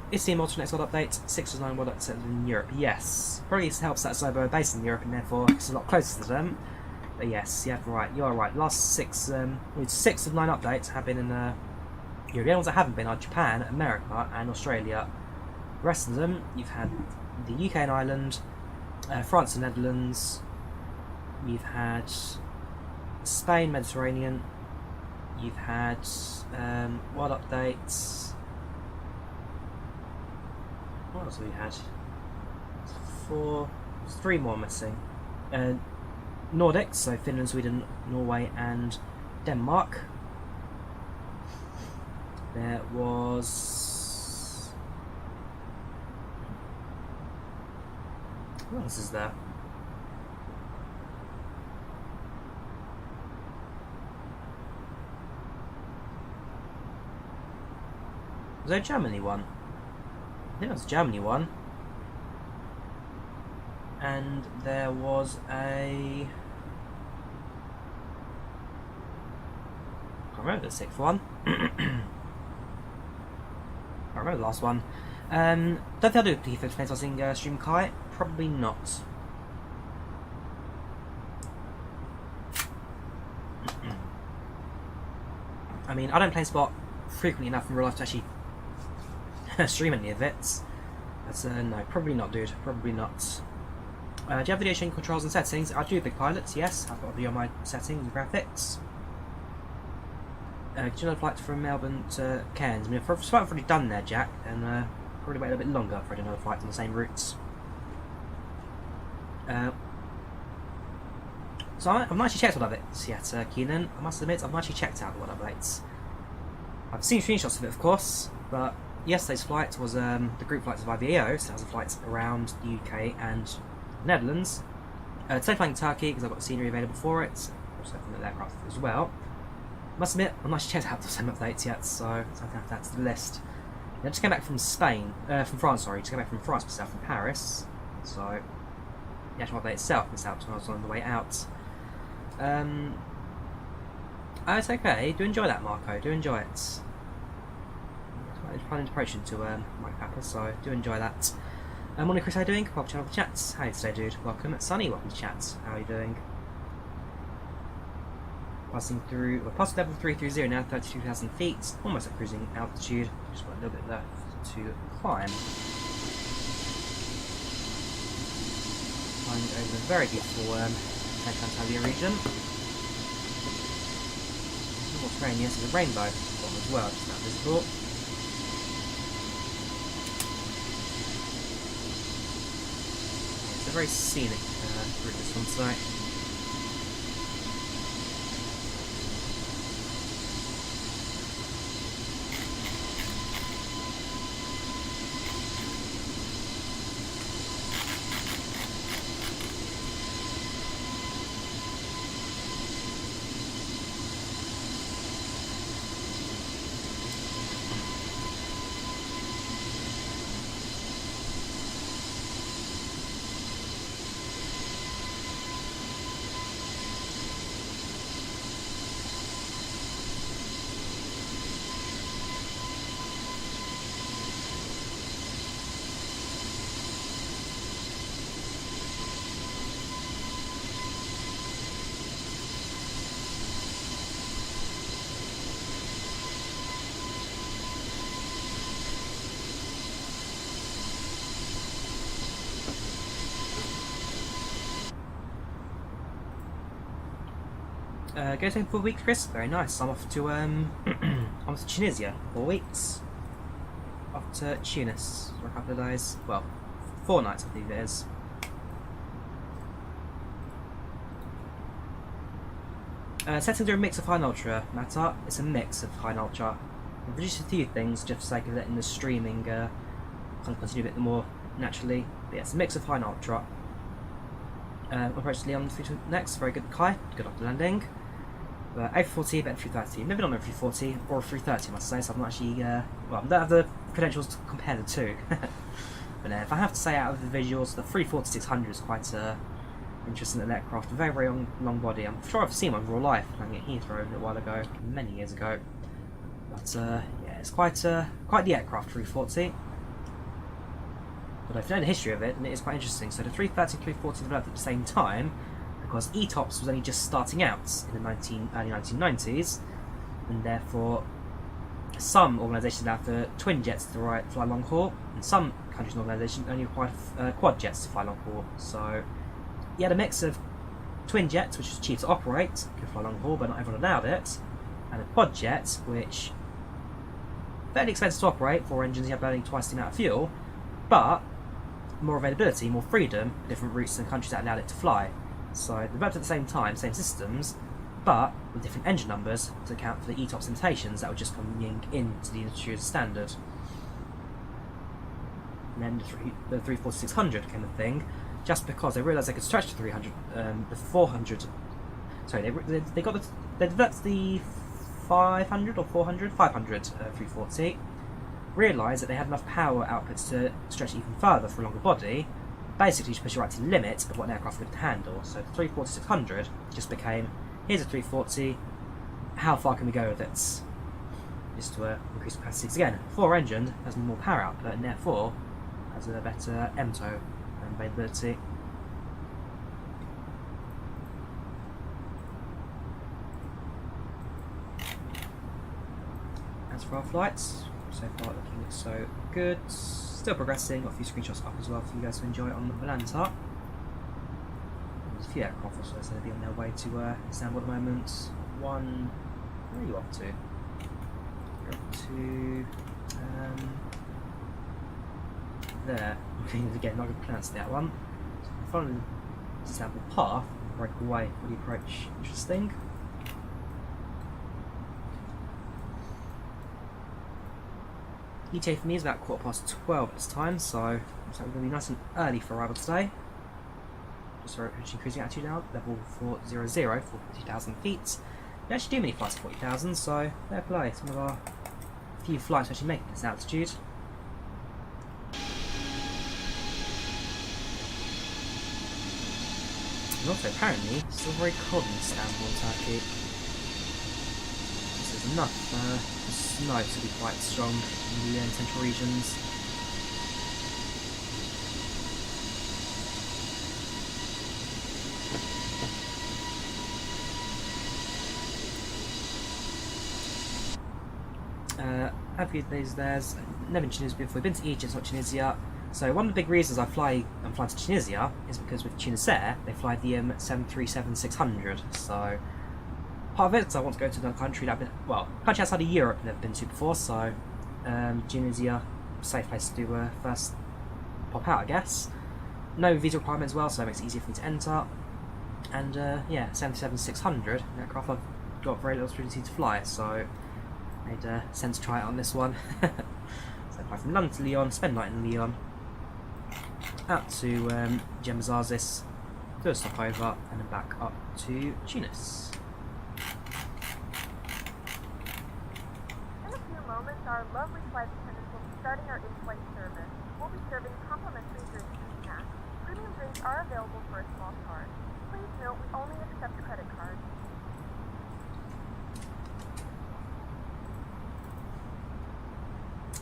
Is the alternate slot update 6 or 9 world updates in Europe? Yes. Probably helps that Cyber based in Europe and therefore it's a lot closer to them. But yes, yeah, right, you are right. Last 6 of 9 updates have been in Europe. The only ones that haven't been are Japan, America, and Australia. The rest of them, you've had the UK and Ireland, France and Netherlands. You've had Spain, Mediterranean. You've had world updates. What else have we had? 3 more missing. Nordics, so Finland, Sweden, Norway, and Denmark. There was. What else is there? Was there a Germany one? I think that was a Germany one. And there was a... I can't remember the 6th one. I can't remember the last one. Don't think I'll do a defense planes using Stream Kai. Probably not. I mean, I don't play Spot frequently enough in real life to actually stream any of it. That's no, probably not, dude. Probably not. Do you have video showing controls and settings? I do big pilots, yes. I've got a video on my settings and graphics. Could you know flight from Melbourne to Cairns? I mean, if I've already done there, Jack, then probably wait a little bit longer for another flight on the same routes. So I've not actually checked what updates yet, Keenan. I must admit, I've not actually checked out what updates. I've seen screenshots of it, of course, but yesterday's flight was the group flights of IVAO, so that was a flight around the UK and Netherlands. Today flying Turkey because I've got the scenery available for it, also from the aircraft as well. Must admit, I've not actually checked out the same updates yet, so I have to add to the list. I just came back from from France, sorry, just came back from France myself, from Paris, so the actual update itself missed out when I was on the way out. It's okay, do enjoy that, Marco, do enjoy it. It's quite an inspiration to Mike Papa, so do enjoy that. Morning Chris, how are you doing? Welcome to channel chats. How are you today, dude? Welcome. Sunny, welcome to chat. How are you doing? Passing through, we're past level 330 now, 32,000 feet, almost at cruising altitude, just got a little bit left to climb. Flying over the very beautiful Central Anatolia region. North Train, yes, there's a rainbow as well, just not visible. It's a very scenic route, this one tonight. Go to 4 weeks, Chris. Very nice. I'm off to I'm off to Tunisia. 4 weeks. Off to Tunis for a couple of days. Well, 4 nights I think it is. Setting to a mix of high and ultra matter. It's a mix of high and ultra. I've reduced a few things just for the sake of letting the streaming kind of continue a bit more naturally. But yeah, it's a mix of high and ultra. Approach Leon next. Very good Kai. Good after landing. A340, but A330. Never done an A340 or a 330, I must say, so I'm not actually, well, I don't have the credentials to compare the two. But if I have to say, out of the visuals, the 340-600 is quite interesting little aircraft. A very, very long body. I'm sure I've seen one in real life, landing at Heathrow a little while ago, many years ago. But yeah, it's quite the aircraft, 340. But if you know the history of it, and it is quite interesting. So the 330 and 340 developed at the same time, because ETOPS was only just starting out in the early 1990s, and therefore some organisations allowed for twin jets to fly long haul, and some countries and organisations only required quad jets to fly long haul. So you had a mix of twin jets, which was cheap to operate, could fly long haul, but not everyone allowed it, and a quad jet, which fairly expensive to operate, 4 engines, you have burning twice the amount of fuel, but more availability, more freedom, different routes and countries that allowed it to fly. So they developed at the same time, same systems, but with different engine numbers to account for the ETOPS limitations that were just coming into the industry as standard. And then the 340-600 became a thing, just because they realised they could stretch to 300, the 400. Sorry, they developed the 500 or 400, 500 340. Realised that they had enough power outputs to stretch even further for a longer body, basically to push it right to the limit of what an aircraft could handle. So the 340-600 just became, here's a 340, how far can we go with it? Just to increase capacity. Again, 4 engine has more power output and therefore has a better MTOW and availability. As for our flights, so far looking so good. Still progressing, got a few screenshots up as well for you guys to enjoy on the Volanta. There's a few aircraft also, so they'll be on their way to Istanbul at the moment. One, where are you off to? You're off to, there. Again, not going to pronounce that one. So following the Istanbul path, break away for the approach. Interesting. ETA for me is about 12:15 at this time, so looks like we're going to be nice and early for arrival today. Just for increasing altitude now, level 400 for 40,000 feet. We actually do many flights at 40,000, so fair play. Some of our few flights actually make this altitude. And also, apparently, still very cold in Istanbul, Turkey. This is enough for snow to be quite strong in the central regions. Have you there's never been to Tunisia before. We've been to Egypt, not Tunisia. So one of the big reasons I'm flying to Tunisia is because with Turkish Air they fly the 737-600. So part of it is I want to go to another country that I've been, well, country outside of Europe I've never been to before. So Tunisia, safe place to do first pop out, I guess. no visa requirement as well, so it makes it easier for me to enter. And yeah, 737-600 aircraft I've got very little opportunity to fly, so made sense to try it on this one. So fly from London to Lyon, spend night in Lyon, out to Gemazazis, do a stopover, and then back up to Tunis. In a few moments, our lovely flight attendants will be starting our in-flight service. We'll be serving complimentary drinks and snacks. Premium drinks are available for a small charge. Please note we only accept credit cards.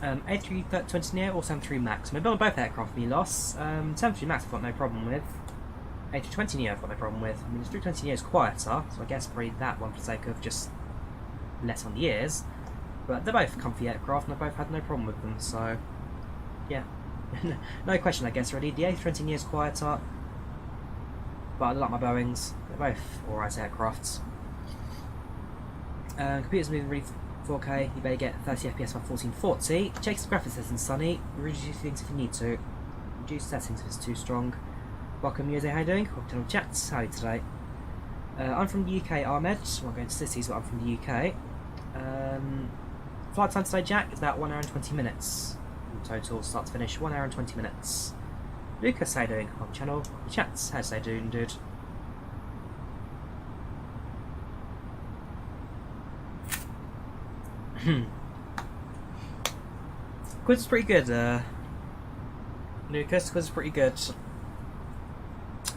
A330-900neo or 73 Max. I'm building both aircraft for me loss. 73 Max I've got no problem with. A320neo I've got no problem with. I mean, the 320neo is quieter, so I guess probably that one for the sake of just less on the ears. But they're both comfy aircraft and I've both had no problem with them, so yeah. No question I guess really. The A320neo is quieter, but I like my Boeings. They're both alright aircrafts. Computers moving really 4K, you better get 30 FPS by 1440. Check the graphics settings, Sunny. Reduce things if you need to. Reduce settings if it's too strong. Welcome, Jose, how you doing? Welcome to the chats. How are you today? I'm from the UK, Ahmed. I'm going to cities, but I'm from the UK. Flight time today, Jack, is about 1 hour and 20 minutes. In total, start to finish, 1 hour and 20 minutes. Lucas, how you doing? On the channel, the chats. How's they doing, dude? Quiz is pretty good, Lucas. Quiz is pretty good.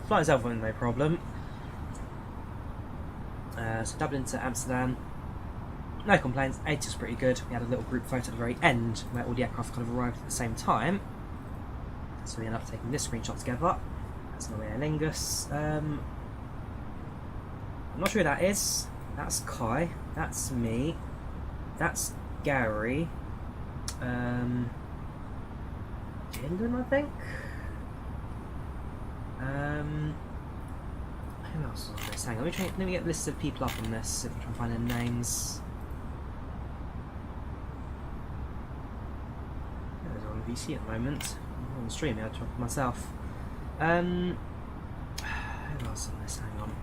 Flight itself went no problem. So Dublin to Amsterdam, no complaints. 80 was pretty good. We had a little group photo at the very end where all the aircraft kind of arrived at the same time. So we ended up taking this screenshot together. That's my Aer Lingus. I'm not sure who that is. That's Kai. That's me. That's Gary. Lyndon, I think. Who else is on this? Hang on, let me get a list of people up on this, see if I can find their names. There's on VC at the moment. I'm on the stream here, I'll try for myself. Who else on this? Hang on.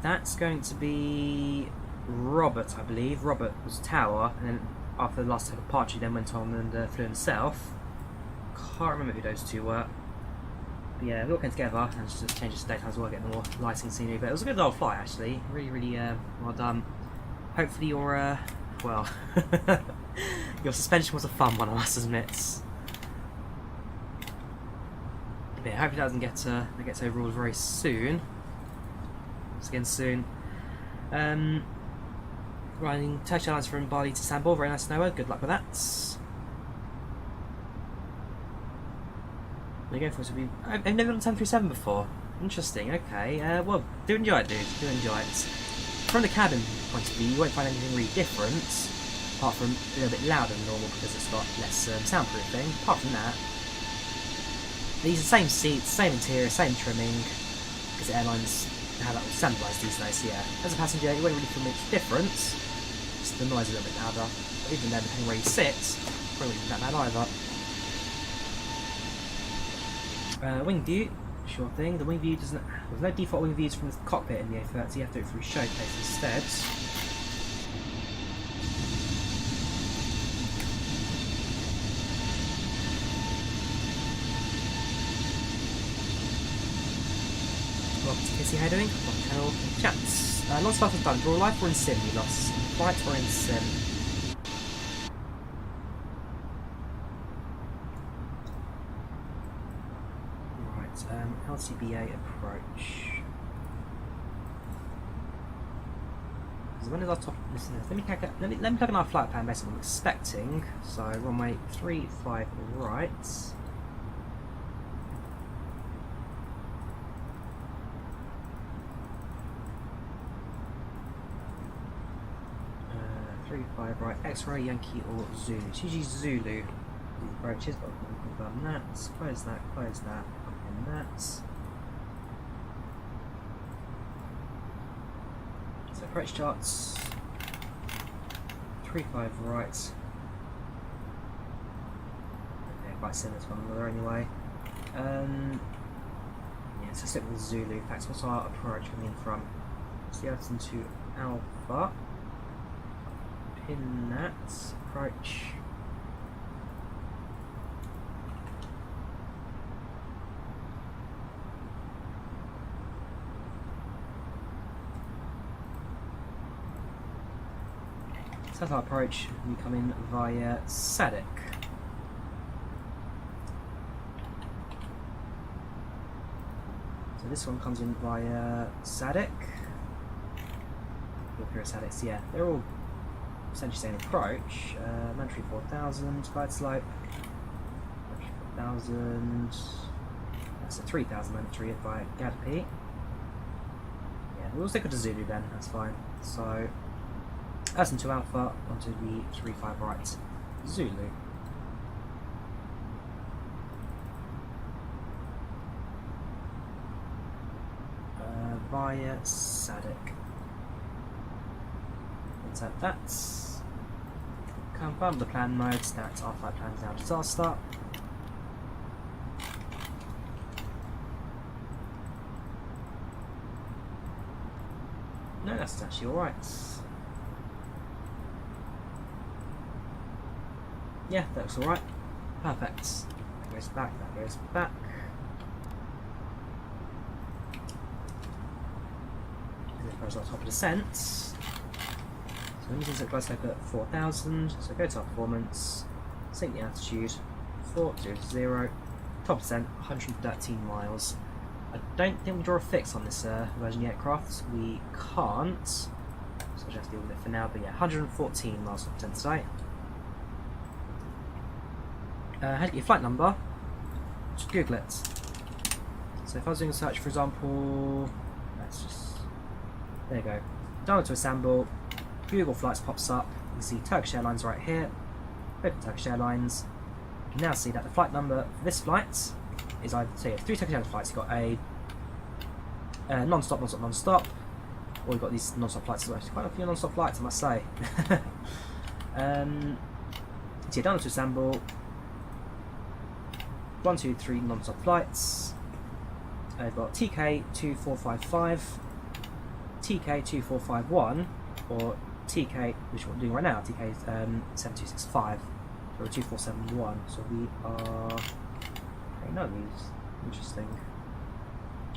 That's going to be Robert, I believe. Robert was Tower, and then after the last departure, he then went on and flew himself. Can't remember who those two were. But yeah, we all came together and just changed the daytime as well, getting more lighting scenery. But it was a good old flight actually. Really, really well done. Hopefully your well, your suspension was a fun one, I must admit. But yeah, I hope it doesn't get overruled very soon. Once again soon. Riding Turkish Airlines from Bali to Istanbul, very nice to know. Good luck with that. There you go for us. I've never done 737 before. Interesting, okay. Well, do enjoy it, dude. Do enjoy it. From the cabin point of view, you won't find anything really different, apart from a little bit louder than normal because it's got less soundproofing. Apart from that, these are the same seats, same interior, same trimming, because airlines have that all standardised these days, so yeah. As a passenger, you won't really feel much difference. Just the noise is a little bit louder. But even then, depending where you sit, probably not that bad either. Wing view, sure thing. The wing view doesn't. There's no default wing views from the cockpit in the A30. You have to do it through Showcase instead. Welcome to Kissy, how you doing? On channel chats. Lots of stuff is done. Drawyah or in sim? We lost. Flight or in sim? LCBA approach. So when is our top? Listen, let me plug in our flight plan based on what I'm expecting. So runway 35 right. 35 right. X-ray, Yankee, or Zulu. It's usually Zulu. The approaches, but we'll confirm that. Close that. Close that. That. So approach charts 35 right. Okay, quite similar to one another anyway. Yeah, so stick with Zulu. In fact, what's our approach coming in from? So that's into Alpha. Pin that. Approach. Satellite approach, we come in via SADC. So this one comes in via SADC. Here SADCs, yeah, they're all essentially saying approach. Mandatory 4000, glide slope, 4000, that's a 3000 mandatory by Gadpi. Yeah, we'll stick with the Zulu then, that's fine. So, as into Alpha, onto the 35 right, Zulu. Via SADC. Insert that. Confirm the plan mode, that's our flight plans now disaster. No, that's actually alright. Yeah, that looks alright. Perfect. That goes back, that goes back. This goes on top of descent. So this is a glide slope at 4000. So go to our performance, sync the altitude, 400, top descent, 113 miles. I don't think we draw a fix on this version of the aircraft. We can't. So I'll just deal with it for now, but yeah, 114 miles top descent today. How to get your flight number? Just Google it. So if I was doing a search, for example, let's just, there you go, download to Istanbul, Google Flights pops up, you can see Turkish Airlines right here, open Turkish Airlines, you can now see that the flight number for this flight is either, so you have 3 Turkish Airlines flights, you've got a non-stop, non-stop, non-stop, or you've got these non-stop flights as well, quite a few non-stop flights I must say. So yeah, download to Istanbul, 1, 2, 3 non-stop flights. I've got TK2455, TK2451, or TK, which we're doing right now, TK7265, or 2471. So we are. Okay, none of these. Interesting.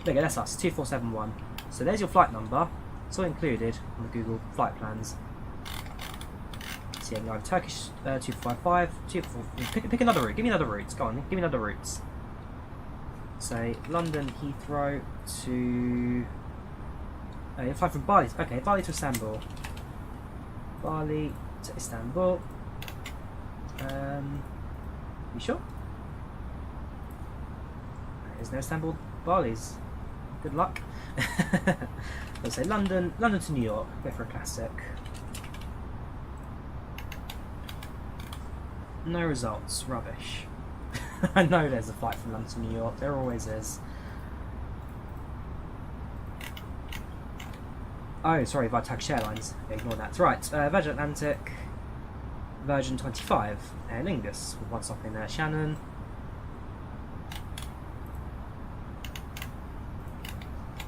There you go, that's us, 2471. So there's your flight number. It's all included on the Google flight plans. So yeah, we have Turkish 2455, 24, pick another route, give me another route, go on, give me another route. Say London Heathrow to... you fly from Bali, okay, Bali to Istanbul. Bali to Istanbul. You sure? There's no Istanbul Bali's. Good luck. Let's say London to New York, go for a classic. No results, rubbish. I know there's a flight from London to New York, there always is. Oh, sorry, via Turkish Airlines, ignore that. Right, Virgin Atlantic, Virgin 25, Aer Lingus, with one stop in Shannon.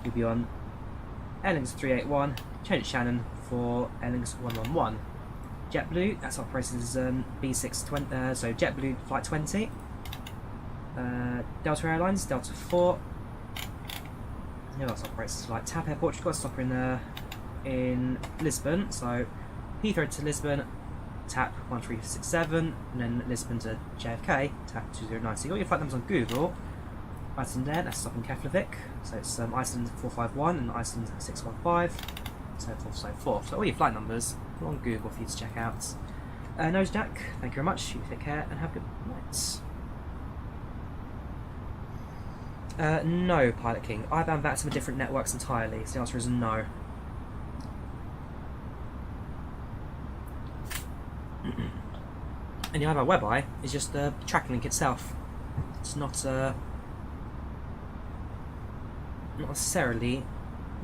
You'll be on Aer Lingus 381, change it to Shannon for Aer Lingus 111. JetBlue, that's operated as B620, so JetBlue Flight 20. Delta Airlines, Delta 4. Who else operates like TAP Airport? You've got a stopper in Lisbon, so Heathrow to Lisbon, TAP 1367, and then Lisbon to JFK, TAP 209. So you got your flight numbers on Google. IcelandAir, that's stopping Keflavik, so it's Iceland 451 and Iceland 615. So forth, so forth. So all your flight numbers are on Google for you to check out. Nose Jack, thank you very much. You take care and have a good night. No, Pilot King. IBAN VATs are different networks entirely, so the answer is no. And the IVAO WebEye is just the tracking link itself. It's not necessarily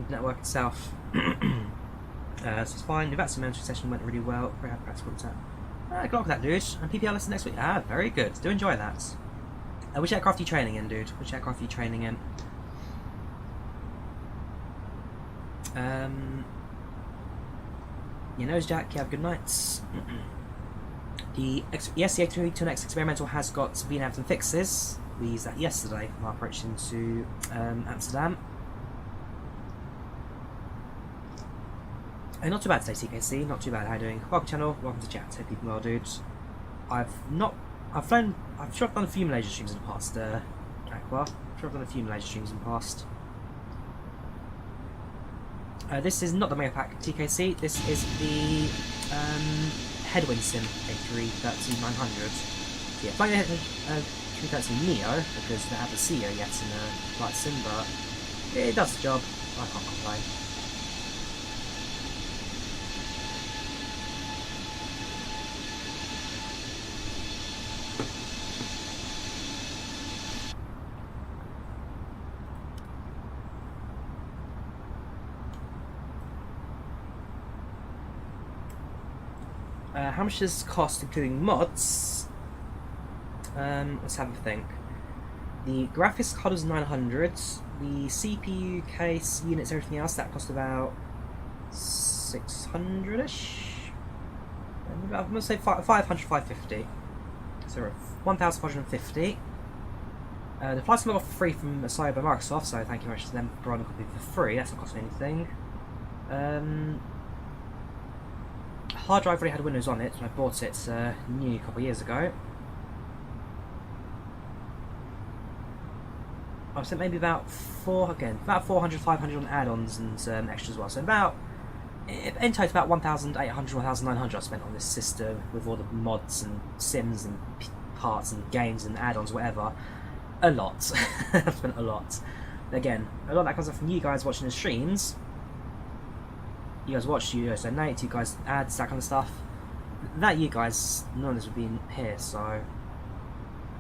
the network itself. So it's fine. The VATS mentoring session went really well. Very happy to Good luck with that, dude. And PPL listen next week. Ah, very good. Do enjoy that. Which aircraft are you training in, dude? Which aircraft are you training in? Your nose, Jack. You have good nights. The A32NX experimental has got VNavs and fixes. We used that yesterday on our approach into Amsterdam. Not too bad today, CKC. Not too bad. How you doing? Welcome channel. Welcome to chat. Hope you well, dudes. I'm sure I've done a few Malaysia streams in the past. Akbar. I'm sure I've done a few Malaysia streams in the past. This is not the Mega Pack TKC. This is the Headwind Sim A330-900. Yeah, flying the A330-neo because they haven't seen it yet in a flight sim, but it does the job. I can't complain. How much does this cost including mods? Let's have a think. The graphics card is 900. The CPU, case, units, everything else, that cost about 600-ish. I'm going to say 500, 550. So 1,550. The flight sim I got for free from Aside by Microsoft, so thank you very much to them for providing a copy for free. That's not costing anything. Hard drive already had Windows on it, and I bought it new a couple of years ago. I spent maybe about 400, 500 on add-ons and extras as well. So about, in total, about 1,800, 1,900 I spent on this system with all the mods and sims and parts and games and add-ons, whatever. A lot. I've spent a lot. Again, a lot of that comes up from you guys watching the streams. You guys watch, you guys donate, you guys ads, that kind of stuff. Without you guys, none of this would be in here, so I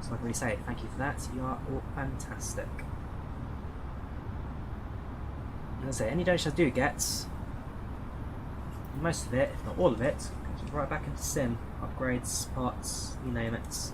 can really say thank you for that. You are all fantastic. As I say, any donations I do get, most of it, if not all of it, goes right back into sim, upgrades, parts, you name it.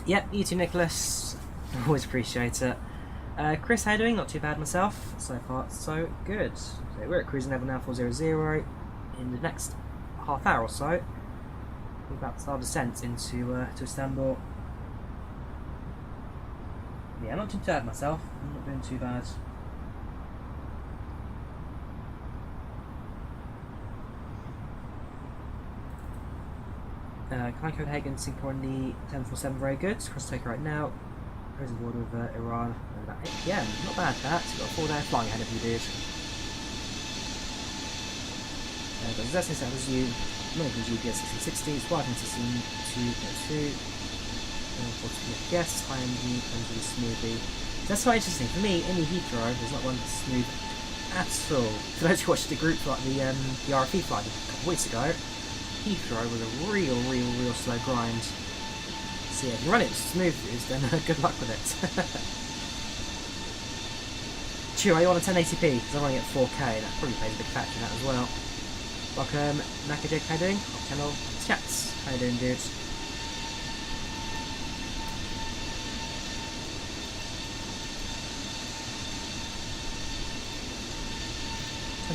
Yep, you too, Nicholas. Always appreciate it. Chris, how you doing? Not too bad myself. So far, so good. So we're at cruising level now, 400. In the next half hour or so, we're about to start descent into to Istanbul. Yeah, not too bad myself. I'm not doing too bad. Copenhagen, Singapore in the 1047, very good. Cross take right now. Closing border with Iran at about 8 PM. Not bad that. You've got a 4-day flying ahead of you, dude. But that's this as you. Running from GPS 1660, flying system 2.2. 40 FPS, high energy, comes really smoothly. That's quite interesting. For me, in the Heathrow, there's not one smooth at all. For those who watched the group like the RFE flight a couple of weeks ago, Heathrow was a real slow grind. So yeah, if you run it smooth, then good luck with it. Chew, are you on a 1080p? Because I'm running at 4K, that probably plays a big factor in that as well. Welcome, Naka Jake, how you doing? Channel chats, how you doing, dude?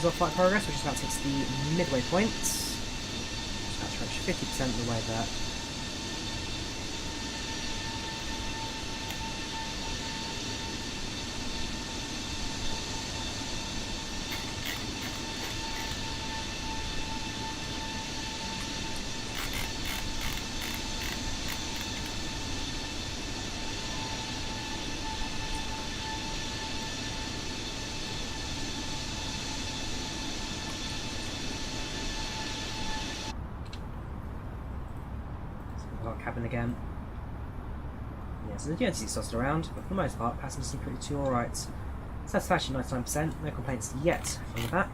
terms of flight progress, which is about to hit the midway point. Just about to reach 50% of the way there. Cabin again. Yeah, so the GNC tossed around, but for the most part, passengers seem pretty too alright. Satisfaction 99%, no complaints yet from the back.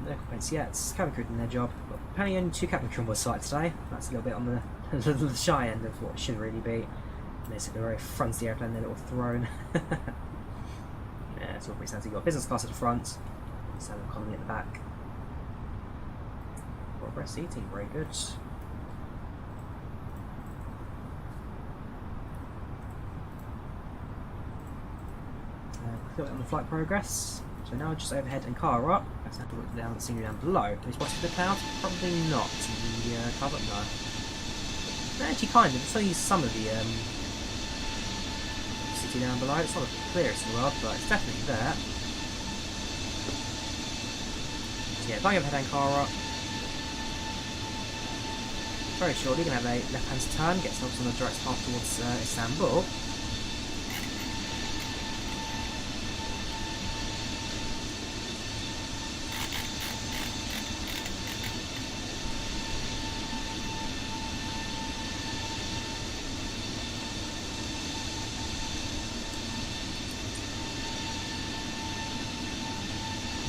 No complaints yet. Cabin crew doing their job. But apparently only 2 cabin crew on board site today. That's a little bit on the shy end of what it should really be. And they sit the very front of the airplane, their little throne. Yeah, it's all pretty fancy. You've got business class at the front. Standard economy at the back. Progress seating, very good. Quick look on the flight progress. So now just overhead and car up. Let's have to look down the scenery down below. Is spotted the clouds? Probably not. The cloud up, no. Actually, kind of. It's only some of the city down below. It's not the clearest in the world, but it's definitely there. Yeah, bang overhead and car up. Very shortly, going to have a left-hand turn, gets us on the direct path towards Istanbul.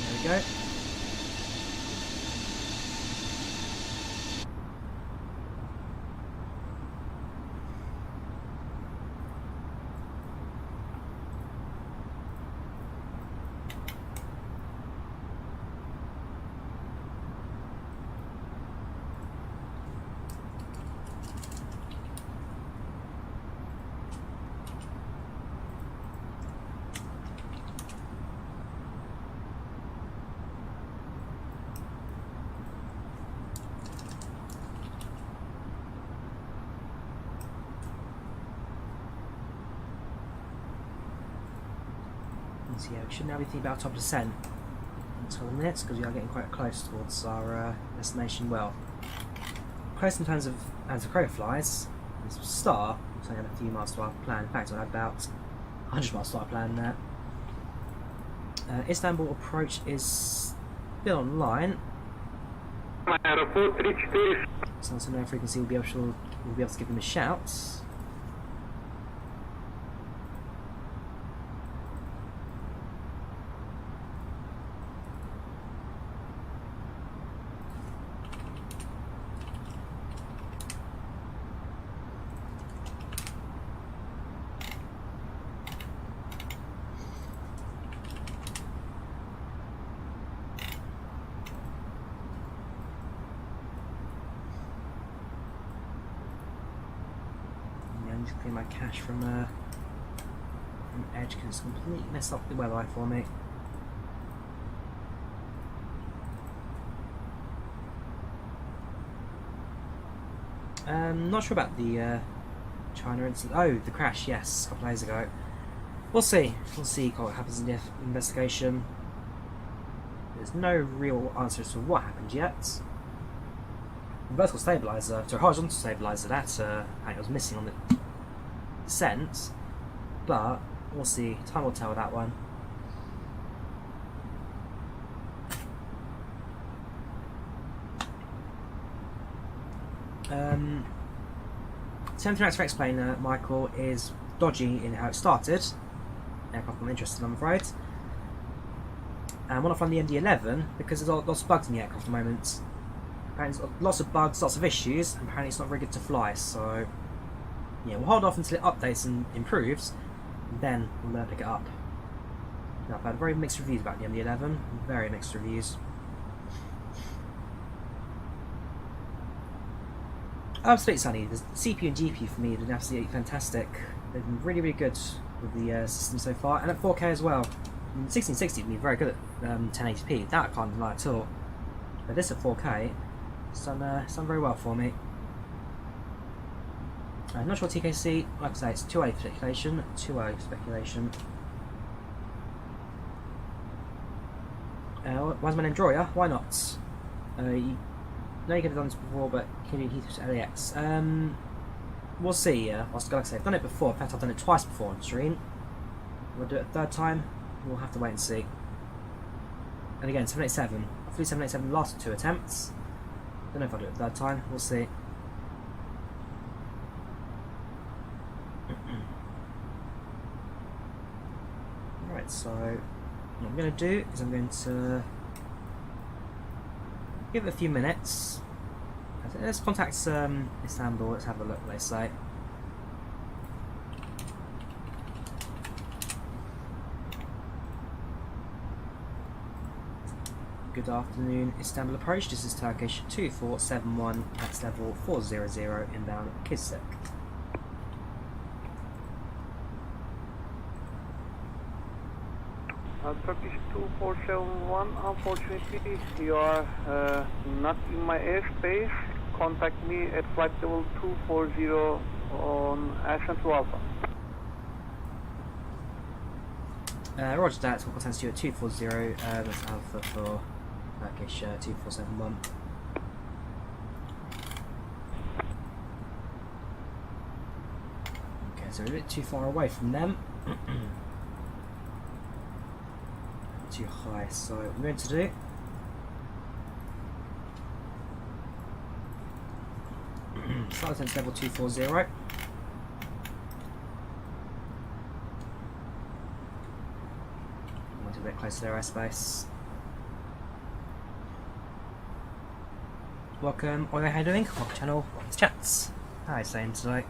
There we go. So yeah, we should now be thinking about top descent in 12 minutes because we are getting quite close towards our destination. Well, close in terms of as the crow flies. This star, so I had a few miles to our plan. In fact, I had about 100 miles to our plan there. Istanbul approach is still online. So on no frequency, we'll be able to give them a shout. Just clear my cache from Edge because it's completely messed up the web eye for me. Not sure about the China incident. Oh, the crash, yes, a couple days ago. We'll see. We'll see what happens in the investigation. There's no real answer as to what happened yet. The vertical stabilizer, so horizontal stabilizer, that it was missing on the descent, but we'll see. Time will tell with that one. Same thing to explain, Michael, is dodgy in how it started. Aircraft I'm interested in, I'm afraid. And when I find the MD-11, because there's lots of bugs in the aircraft at the moment. Apparently there's lots of bugs, lots of issues, and apparently it's not very good to fly, so yeah, we'll hold off until it updates and improves, and then we'll pick it up. Now, I've had very mixed reviews about the MD-11, very mixed reviews. Absolutely sunny. The CPU and GPU for me have been absolutely fantastic. They've been really, really good with the system so far, and at 4K as well. 1660 would be very good at 1080p. That I can't deny at all. But this at 4K, it's done very well for me. I'm not sure TKC. Like I say, it's too early for speculation. Too early for speculation. Why is my name Drawyah? Why not? You know you could have done this before, but can you keep it to LAX? We'll see. Like I say, I've done it before. In fact, I've done it twice before on stream. We'll do it a third time. We'll have to wait and see. And again, 787. I flew 787 last 2 attempts. Don't know if I'll do it a third time. We'll see. Right, so what I'm going to do is I'm going to give it a few minutes. Let's contact Istanbul. Let's have a look what they say. Good afternoon, Istanbul approach. This is Turkish 2471 at level 400 inbound Kizsek. Turkish 2471, unfortunately you are not in my airspace. Contact me at flight level 240 on Central Alpha. Roger that, we'll contact you at 240, that's Alpha for Turkish 2471. Okay, so we're a bit too far away from them. Too high, so what I'm going to do start at level 240. Want a bit closer to their airspace. Welcome, how are you doing? Welcome channel, welcome to chats. How are you saying today?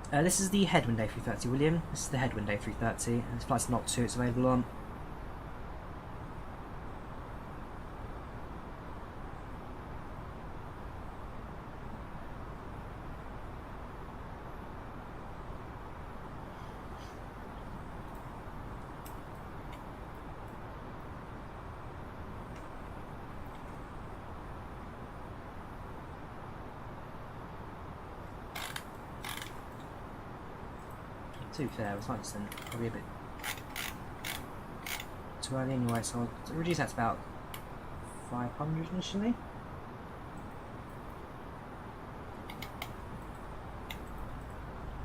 This is the Headwind A330, William. This is the Headwind A330, and this flight's not 2 it's available on. To be fair, it was nice and probably a bit too early anyway, so I'll reduce that to about 500 initially.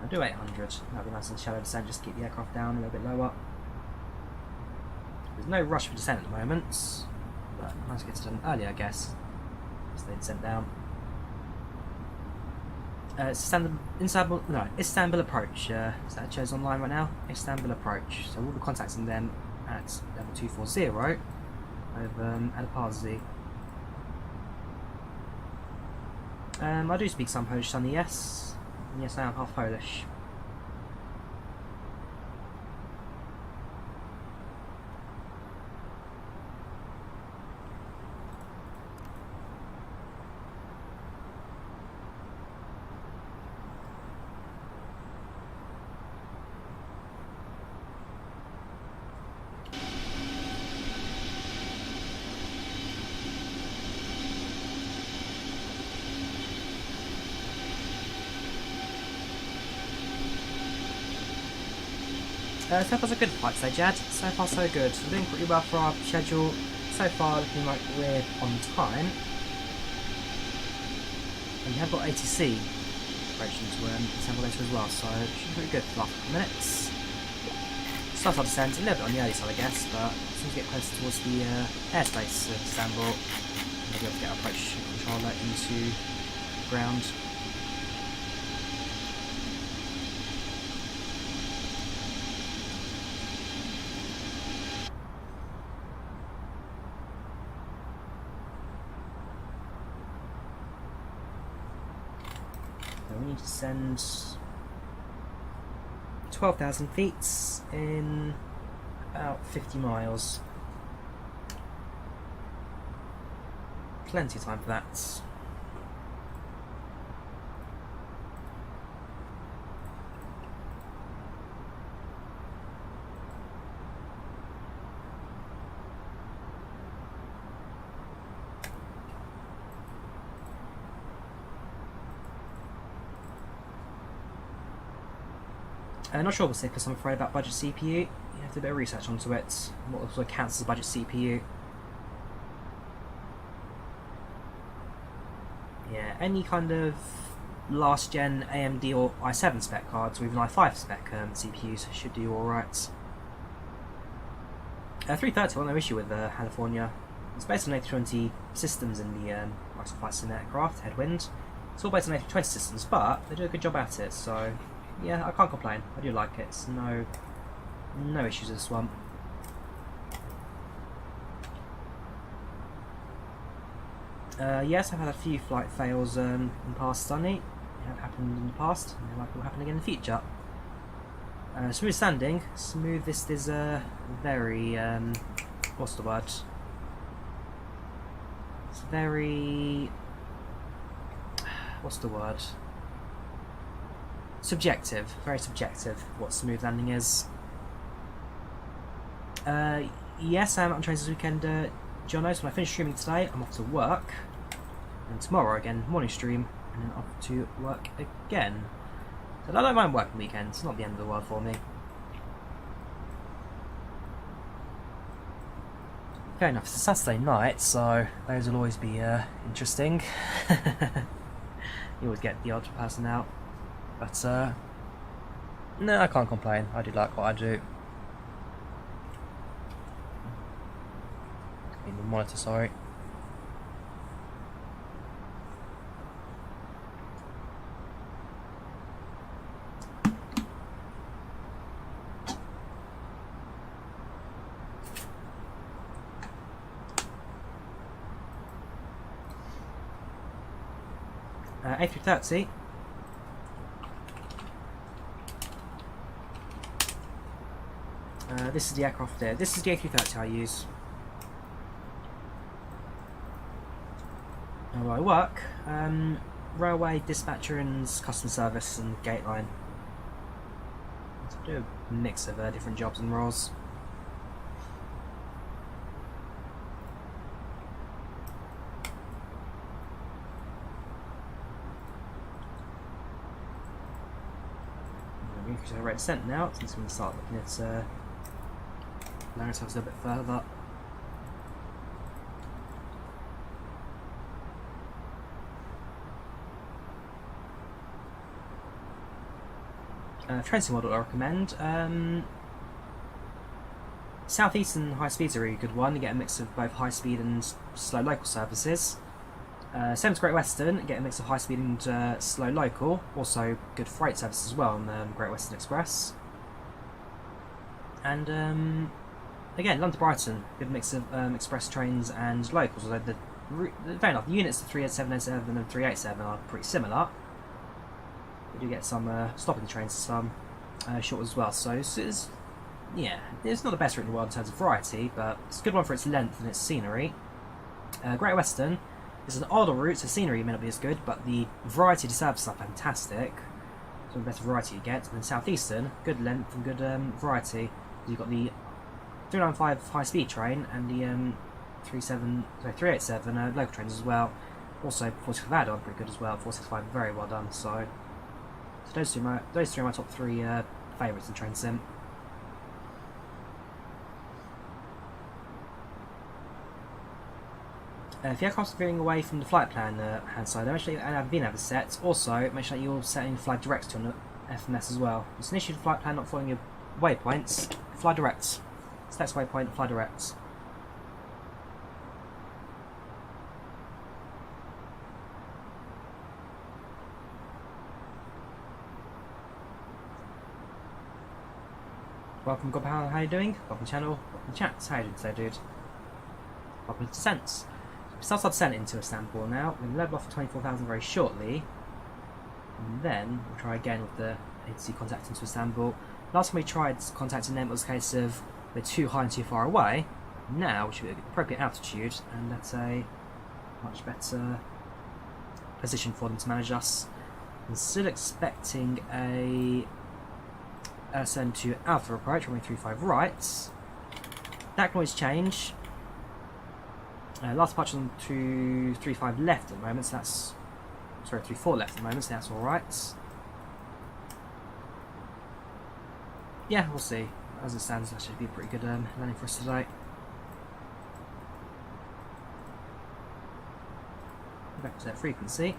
I'll do 800, that'll be nice and shallow descent, just keep the aircraft down a little bit lower. There's no rush for descent at the moment, but nice to get it done earlier I guess, as they descent down. Istanbul approach. Is that shows online right now? Istanbul approach. So we'll be contacting them at level 240 over Adana. I do speak some Polish, Sonny, yes. And yes, I am half Polish. So far so good flight today, Jad. So far so good. We're doing pretty well for our schedule. So far looking like we're on time. And we have got ATC approaching to Istanbul later as well, so it should be pretty good for the last couple of minutes. Starts our descent, a little bit on the early side I guess, but as soon as we get closer towards the airspace of Istanbul, we'll be able to get our approach controller into ground. We need to send 12,000 feet in about 50 miles. Plenty of time for that. Not sure what's because I'm afraid about budget CPU. You have to do a bit of research onto it. What sort of counts as a budget CPU? Yeah, any kind of last gen AMD or i7 spec cards or even i5 spec CPUs should do alright. 330, well, no issue with California. It's based on A320 systems in the Microsoft Flight Sim aircraft, Headwind. It's all based on A320 systems, but they do a good job at it, so yeah, I can't complain. I do like it. It's no issues with this one. Yes, I've had a few flight fails in the past, Sunny. It have happened in the past, and they likely will happen again in the future. Smooth standing. Smoothest is very what's the word? It's very, what's the word? Subjective. Very subjective. What smooth landing is. Yes, I'm on trains this weekend. John knows when I finish streaming today, I'm off to work, and tomorrow again morning stream, and then off to work again. So I don't mind working weekends, it's not the end of the world for me. Fair enough, it's a Saturday night, so those will always be interesting. You always get the odd person out. But no, I can't complain, I do like what I do. In the monitor, sorry. A330. This is the aircraft there. This is the A330 I use. Where I work, railway, dispatcher and customer service and gate line. So I do a mix of different jobs and roles. I'm going to rate descent now, since we're going to start looking at lowering ourselves a little bit further. Tracing model I recommend. Southeastern high speed's a really good one. You get a mix of both high speed and slow local services. Same as Great Western, get a mix of high speed and slow local. Also good freight services as well on Great Western Express. And again, London to Brighton, good mix of express trains and locals. Although fair enough, the units, the 787 and 387 are pretty similar. We do get some stopping trains, some short as well. So yeah, it's not the best route in the world in terms of variety, but it's a good one for its length and its scenery. Great Western is an older route, so scenery may not be as good, but the variety to services are fantastic. So the better variety you get. And then Southeastern, good length and good variety. You've got the 395 high-speed train and the 387 local trains as well. Also, 465 add-on pretty good as well. 465 very well done. So those three are my top three favourites in train sim. If the aircraft's veering away from the flight plan hand side, make sure you have VNAV set. Also, make sure that you're setting flight direct to an FMS as well. It's an issue with the flight plan not following your waypoints. Fly direct. Select waypoint, fly direct. Welcome, Godpower, how you doing? Welcome to the channel, welcome to chats, how you doing today, dude? Welcome to descents. We start our descent into Istanbul now. We're going to level off at 24,000 very shortly. And then we'll try again with the agency contact into Istanbul. Last time we tried contacting them, it was a case of we're too high and too far away. Now we should be at the appropriate altitude, and that's a much better position for them to manage us. I'm still expecting a ascend to Alpha approach, runway 35 right. That can always change. Last departure on 235 left at the moment, so that's, sorry, 34 left at the moment, so that's alright. yeah, we'll see. As it stands, that should be a pretty good landing for us today. Back to that frequency.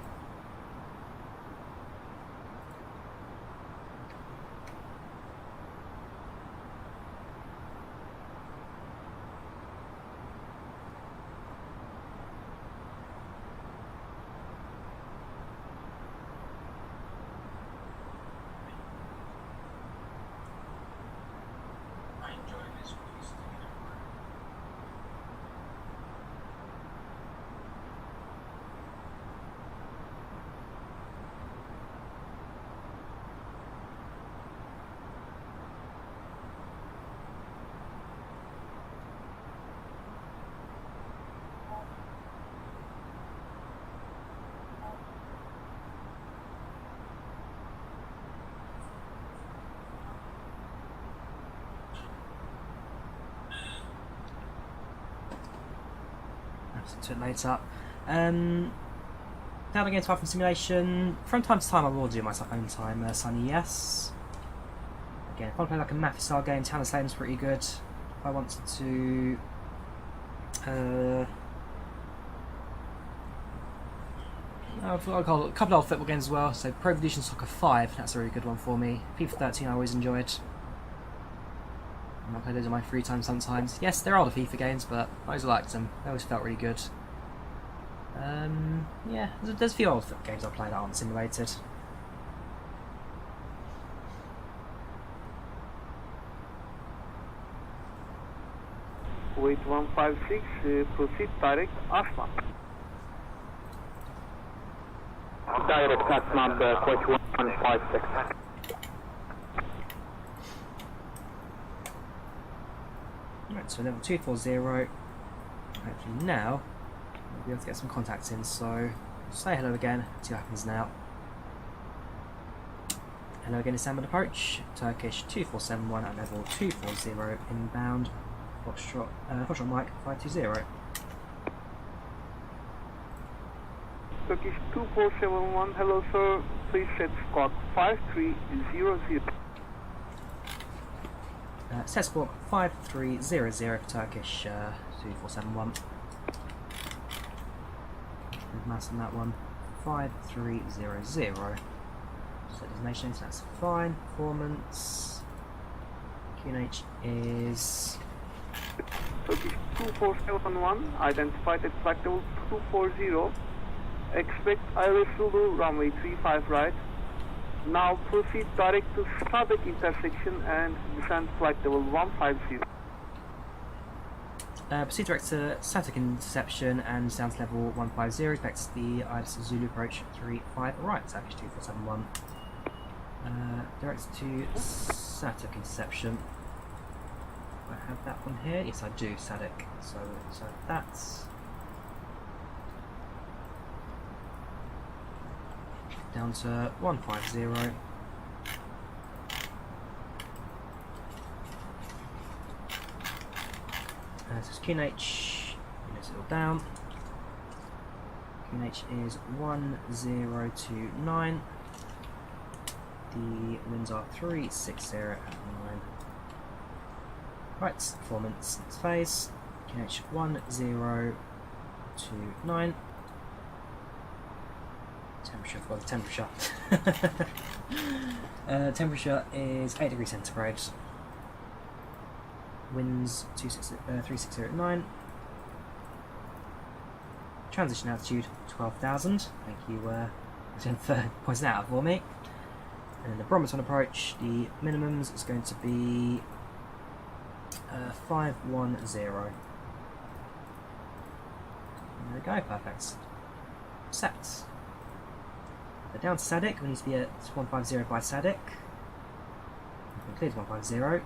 To it later. Now again to Python simulation. From time to time I will do myself own time, Sunny, yes. Again, if I play like a math style game, Town of is pretty good. If I wanted to I've got a couple of football games as well, so Pro Evolution Soccer 5, that's a really good one for me. FIFA 13 I always enjoyed. I play those in my free time sometimes. Yes, they're older FIFA games, but I always liked them. They always felt really good. Yeah, there's a few old games I play that aren't simulated. Wait 156, proceed direct Aslan. Direct Aslan, 4156. Right, so level 240. Hopefully now we'll be able to get some contacts in, so say hello again, see what happens now. Hello again, Istanbul approach, Turkish 2471 at level 240 inbound, Foxtrot Mike 520. Turkish 2471, hello sir, please set squawk 5300. Set squawk 5300 for Turkish 2471. Mouse on that one. 5300. Set designation, so that's fine. Performance. QNH is Turkish 2471, identified at flight level 240. Expect ILS Zulu runway 35 right. Now proceed direct to Sadek intersection and descend flight level 150. proceed direct to static interception and down to level 150. Expects the ILS Zulu approach 35 right. Turkish 2471. Direct to static interception. I have that one here. Yes, I do. Static. So that's down to 150. This is QNH, let's it all down. QNH is 1029. The winds are 360 at 9. Right, performance, next phase. QNH 1029. Temperature, for the temperature. Temperature is 8 degrees centigrade. Winds 360 at 9. Transition altitude 12,000. Thank you for pointing that out for me. And then the barometer on approach, the minimums is going to be 510. There we go, perfect. Set. Down to static, we need to be at 150 by static. Clear to 150.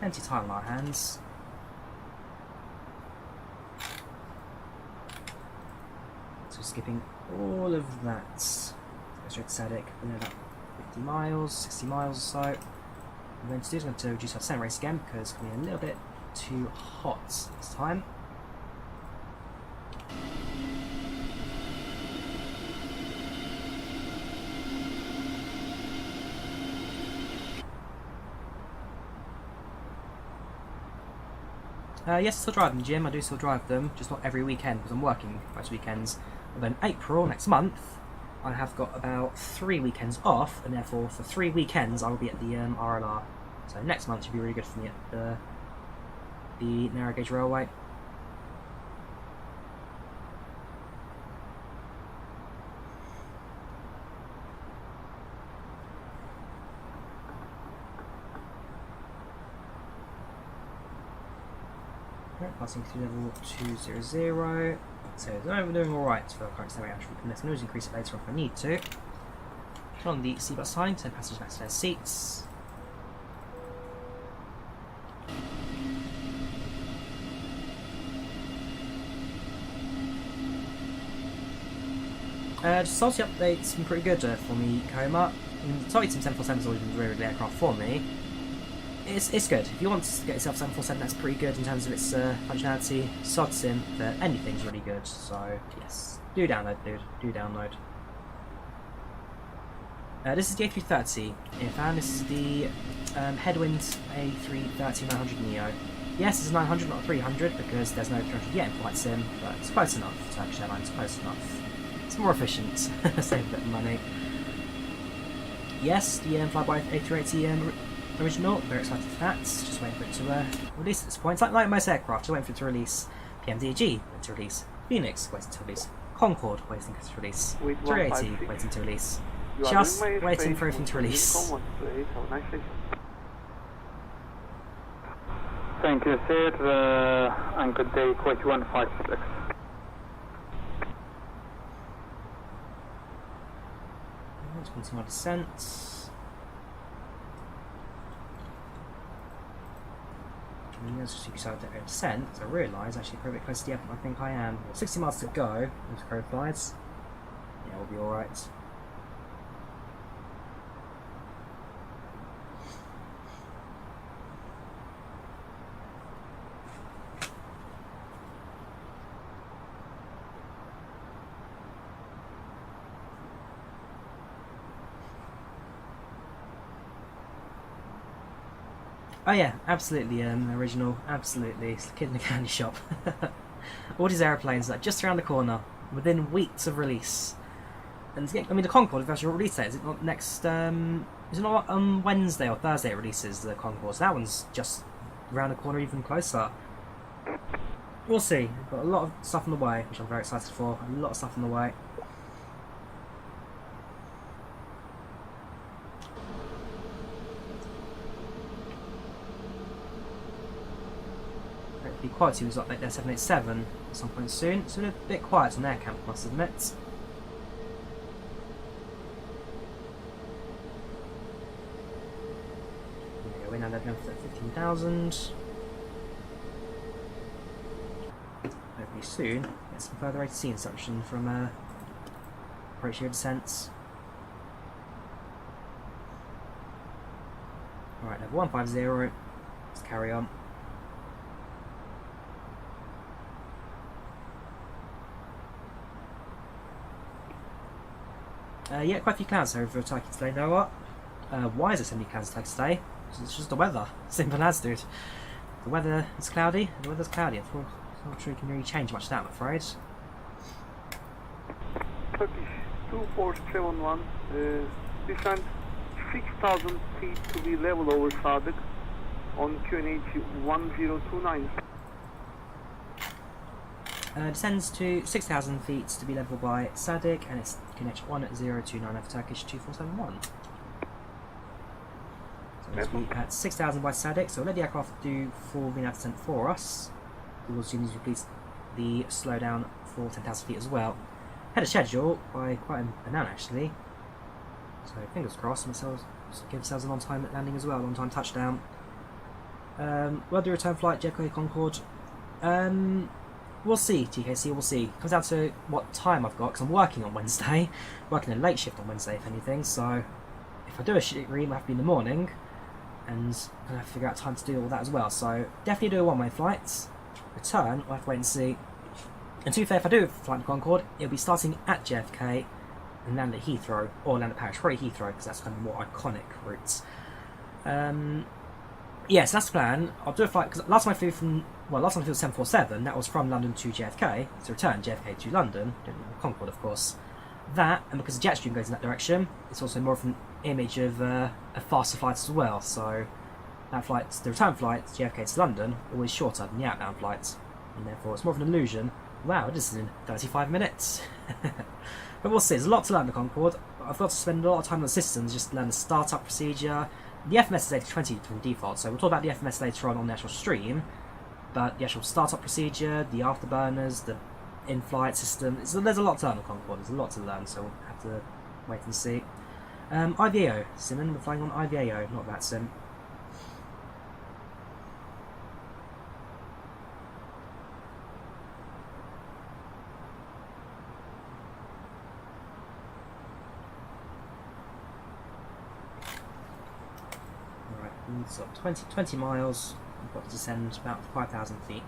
Plenty of time on our hands. So skipping all of that. Go straight to static, we're about 50 miles, 60 miles or so. What I'm going to do is I'm going to reduce our descent race again because it's going to be a little bit too hot this time. Yes, I still drive them, Jim. I do still drive them, just not every weekend because I'm working most weekends. Although in April, next month, I have got about 3 weekends off, and therefore for 3 weekends I will be at the RLR. So next month should be really good for me at the narrow gauge railway. Passing through level 200. So we're doing alright for current scenario. Actually, we can always increase it later if I need to. Turn on the seatbelt sign, 10 passengers max spare seats. Just salty updates been pretty good for me, Coma. Salty Sim 747 has always been a very good aircraft for me. It's good. If you want to get yourself 747, that's pretty good in terms of its functionality. Sod Sim for anything's really good. So yes, do download, dude. Do download. This is the A330. And this is the Headwind A330-900neo. Yes, it's a 900, not a 300, because there's no 300 yet in Flight Sim, but it's close enough. Turkish Airlines, close enough. It's more efficient, save a bit of money. Yes, the FlyByWire A330 original, very excited for that. Just waiting for it to release at this point. It's like most aircraft, just waiting for it to release. PMDG, waiting to release. Phoenix, waiting to release. Concorde, waiting to release. 380, waiting to release. Just waiting for everything to release. Thank you, sir. And good day, Quake 156. Let's continue our descent. Let's just decide to descent, because I realise actually pretty close to the airport I think I am. 60 miles to go, as crow flies. Yeah, we'll be alright. Oh yeah, absolutely, original, absolutely. It's the kid in the candy shop. All these aeroplanes are just around the corner, within weeks of release. And I mean, the Concorde, if that's your release date, is it not next? Is it not on Wednesday or Thursday it releases the Concorde? So that one's just around the corner, even closer. We'll see. We've got a lot of stuff on the way, which I'm very excited for. A lot of stuff on the way. The quality was up like their 787 at some point soon. It's been a bit quiet on air camp, I must admit. We're now leveling up to 15,000. Hopefully soon get some further ATC instruction from approach your descents. Alright, level 150. Let's carry on. Yeah, quite a few clouds over Turkey today, though. What? Why is there so many clouds in Turkey today? It's just the weather. Simple as, dude. The weather is cloudy. The weather's cloudy. I'm not sure you can really change much of that, I'm afraid. Turkish 2471, descend 6,000 feet to be level over Sadık on QNH 1029. Descends to 6,000 feet to be level by Sadık, and it's QNH 1029 for Turkish 2471. So it's be at 6,000 by Sadık, so we'll let the aircraft do full VNAV descent for us. We will as soon as we release the slowdown for 10,000 feet as well. Ahead of schedule by quite an amount actually. So fingers crossed, give ourselves an on-time landing as well, on-time touchdown. We'll do a return flight, JFK Concorde. We'll see, TKC, we'll see. Comes down to what time I've got, because I'm working on Wednesday. Working a late shift on Wednesday, if anything, so if I do a shit ream, I have to be in the morning, and I have to figure out time to do all that as well. So definitely do a one-way flight. Return, we'll have to wait and see. And to be fair, if I do fly to Concorde, it'll be starting at JFK and land at Heathrow, or land at Paris, probably Heathrow, because that's kind of more iconic routes. Yes, that's the plan. I'll do a flight because last time I flew 747. That was from London to JFK. To return JFK to London, didn't have Concorde, of course. That, and because the jet stream goes in that direction, it's also more of an image of a faster flight as well. So that flight, the return flight JFK to London, always shorter than the outbound flight, and therefore it's more of an illusion. Wow, this is in 35 minutes. But we'll see. There's a lot to learn the Concorde. I've got to spend a lot of time on the systems just to learn the startup procedure. The FMS is A320 from default, so we'll talk about the FMS later on the actual stream. But the actual startup procedure, the afterburners, the in-flight system, there's a lot to learn on Concorde. There's a lot to learn, so we'll have to wait and see. IVAO, Simon, we're flying on IVAO, not that sim. So 20 miles, we've got to descend about 5,000 feet.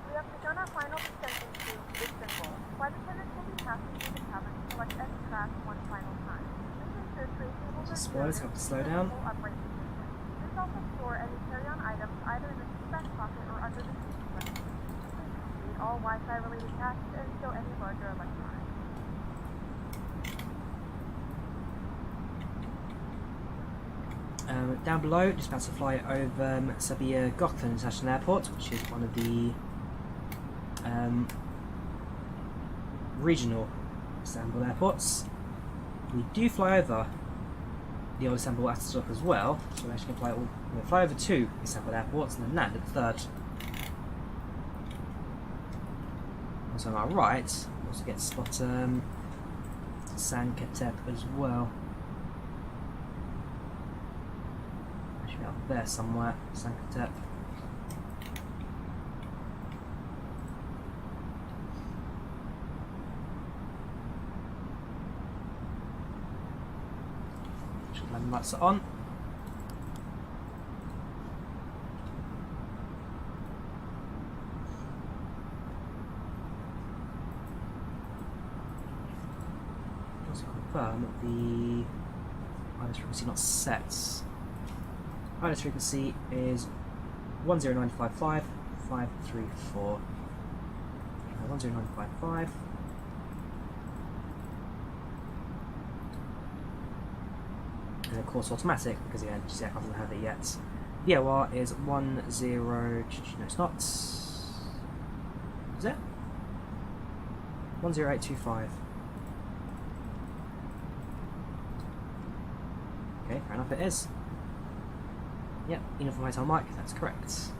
We have begun our final descent into Istanbul. Flight attendants will be passing through the cabin to select any crash one final time. Please ensure tray tables are Spoilers have to slow down. upright position. Please also store any carry-on items either in the seat back pocket or under the seat cushion. Please complete all Wi-Fi related tasks and show any larger electronics. Down below, just about to fly over Sabiha Gökçen International Airport, which is one of the regional Istanbul airports. We do fly over the old Istanbul Atatürk as well, so we're actually going to fly over two Istanbul airports and then land at the third. Also on our right, we also get to spot Sanketep as well. Up there somewhere, Sanketep. Should land lights are on. Just confirm that the ILS frequency not set. ILS frequency is 10955 534. 10955. And of course automatic, because again, just aircraft doesn't have it yet. VOR is 10. No, it's not. Is it? 10825. Okay, fair enough, it is. Yep, Uniform Hotel Mike, that's correct. Let's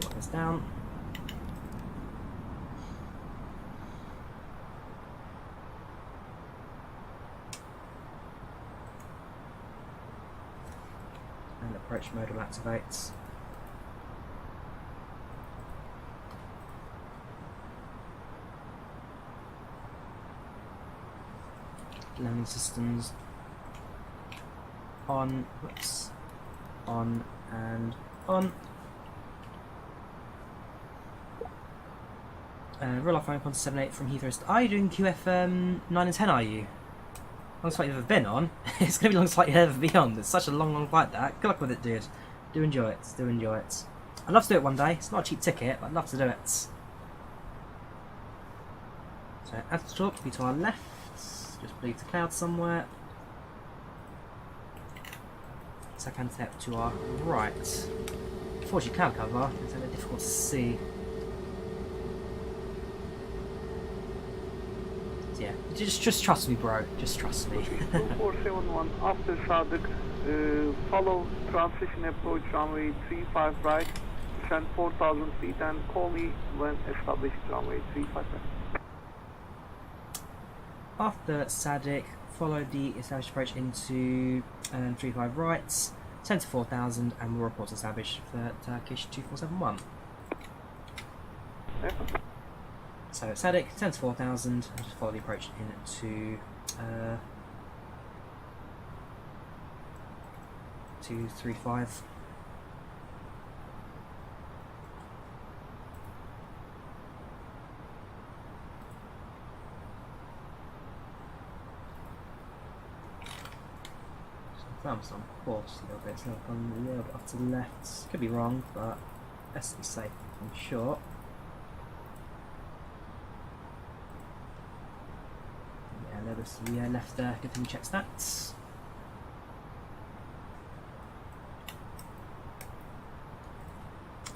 put this down. And approach mode will activate. Landing systems on, whoops, on and on. Real life phone 178 from Heathrow. Are you doing QF 9 and 10? Are you? Longest flight you've ever been on. It's gonna be the longest flight you've ever been on. It's such a long flight that. Good luck with it, dude. Do enjoy it. Do enjoy it. I'd love to do it one day. It's not a cheap ticket, but I'd love to do it. So Atatürk will be to our left. Just bleed the cloud somewhere. Sanketep to our right. Unfortunately, cloud cover is a bit difficult to see. So yeah, just trust me, bro. Just trust me. 2471 after Sadık, follow transition approach runway 35 right, descend 4,000 feet and call me when established runway 35 right. After Sadık, follow the established approach into 35 right, 10 to 4,000, and we'll report established for Turkish 2471. So Sadık, 10 to 4,000, and just follow the approach into 235. Thumbs on course a little bit, it's not gone a little bit off to the left. Could be wrong, but best to be safe, I'm sure. Yeah, a little bit to the left there, good thing to check stats.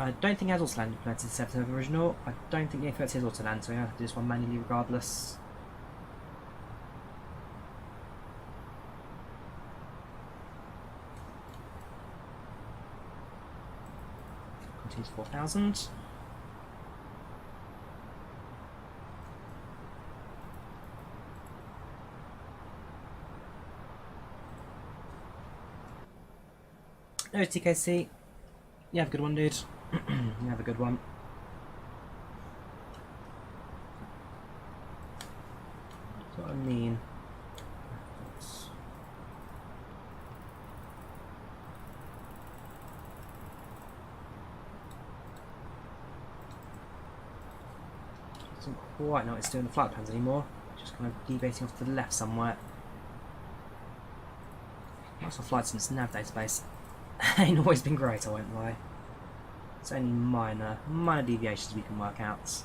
I don't think it has auto land implemented in 7 over original. I don't think the A30 has auto land, so I have to do this one manually regardless. Continues 4,000. No TKC. You have a good one, dude. You have a good one. That's what I mean. Doesn't quite know what it's doing the flight plans anymore. Just kind of debating off to the left somewhere. Lots of flights in this nav database. Ain't always been great, I won't lie. It's only minor deviations we can work out.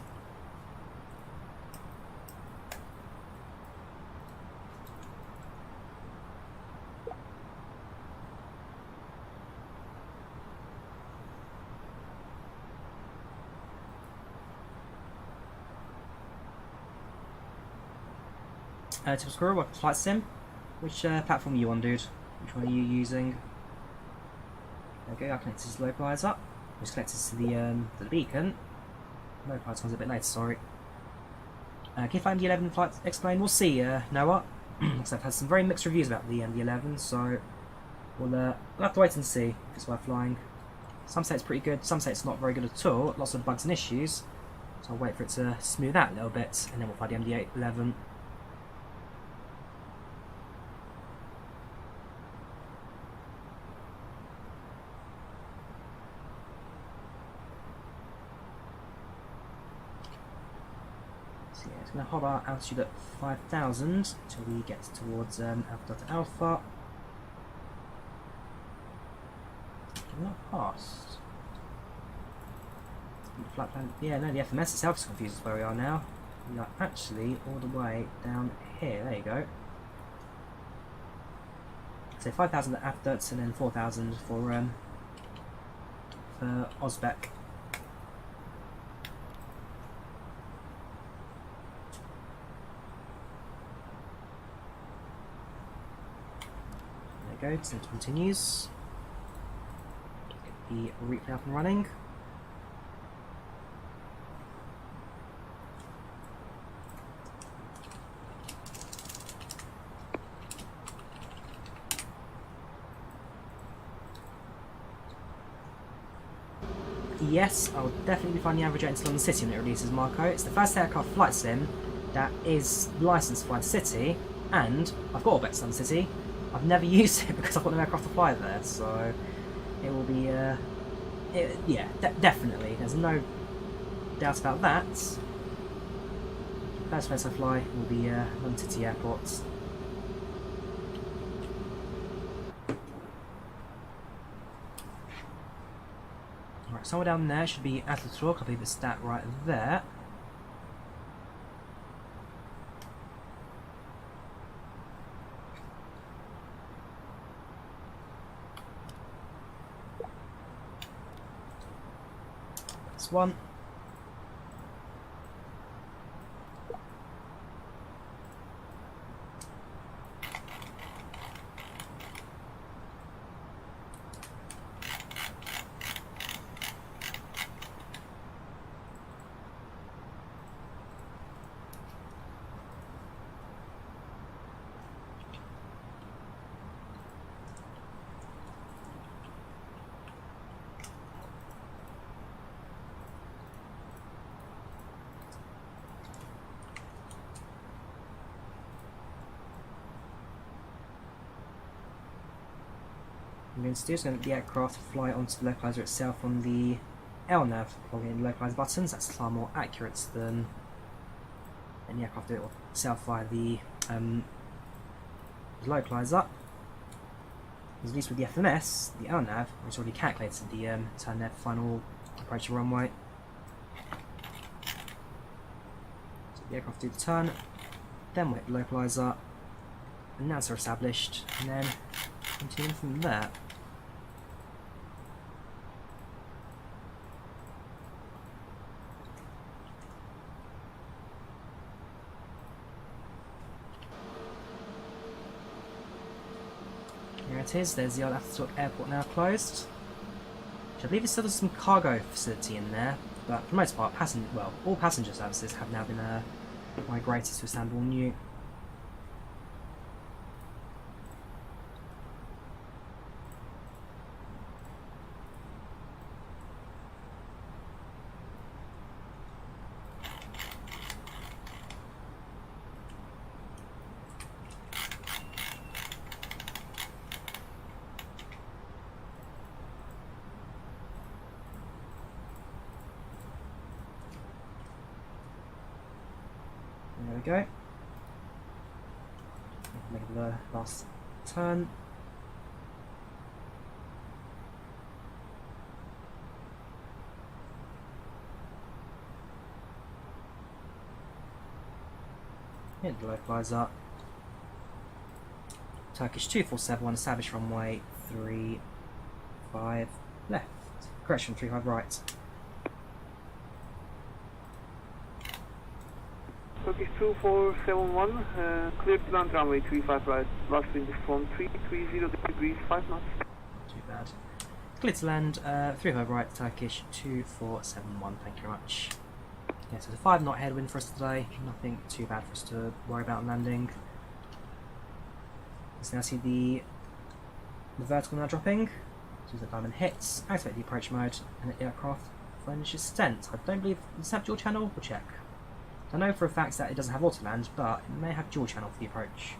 Tip squirrel, welcome to Flight Sim. Which platform are you on, dude? Which one are you using? There we go, I connected his localizer up. Just connected to the beacon. Localizer one's a bit later, sorry. Can you find the 11 flight explain? We'll see, Noah. Because I've had some very mixed reviews about the 11, so we'll have to wait and see if it's worth flying. Some say it's pretty good, some say it's not very good at all. Lots of bugs and issues. So I'll wait for it to smooth out a little bit, and then we'll fly the MD-11. Going to hold our altitude at 5,000 until we get towards Alpha Delta Alpha. We're not past. Flight plan. Yeah, no, the FMS itself is confused as where we are now. We are actually all the way down here. There you go. So 5,000 at Alpha Delta and then 4,000 for Ozbek. Go, so it continues. Get the replay up and running. Yes, I'll definitely find the average into London City when it releases, Marco. It's the first aircraft flight sim that is licensed to fly the city, and I've got all bets London City. I've never used it because I've got no aircraft to fly there, so it will be, yeah, definitely. There's no doubt about that. First place I fly will be London City Airport. Alright, somewhere down there should be Ataturk. I believe it's that right there. One. I'm going to do is going to let the aircraft fly onto the localizer itself on the LNAV, logging in localizer buttons. That's far more accurate than any aircraft do it itself via the localizer. At least with the FMS, the LNAV, it's already calculated the turn left final approach to runway. So the aircraft do the turn, then we'll hit the localizer, and now it's established, and then continue from there. There it is, there's the old Adana airport now closed. Which I believe there's still some cargo facility in there, but for the most part, all passenger services have now been migrated to Istanbul New. There we go. Make the last turn. Hit the localizer. Turkish 2471, established runway 35 left. Correction, 35 right. Turkish 2471, cleared to land runway 35 right, last wind is from 330 degrees, 5 knots. Too bad. Clear to land, 35 right, Turkish 2471, thank you very much. Yeah, so the 5 knot headwind for us today, nothing too bad for us to worry about landing. Let's now see the vertical now dropping, so the diamond hits, activate the approach mode, and the aircraft finishes descent. I don't believe, does it have dual channel? We'll check. I know for a fact that it doesn't have auto land, but it may have dual channel for the approach.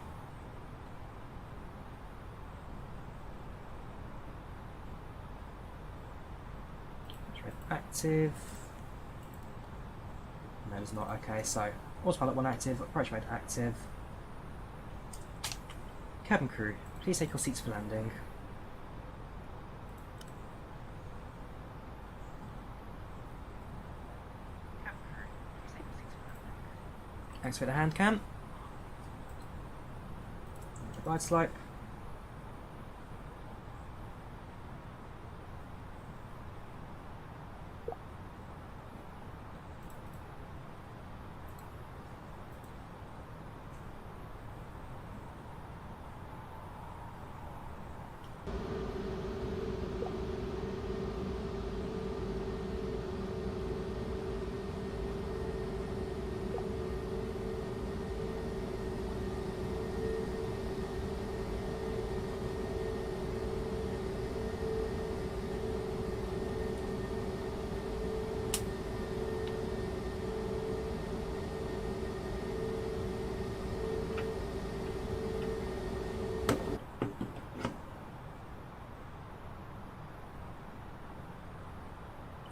Active. No, it's not. Okay, so autopilot 1 active, approach mode active. Cabin crew, please take your seats for landing. Activate the hand cam. Glide slope.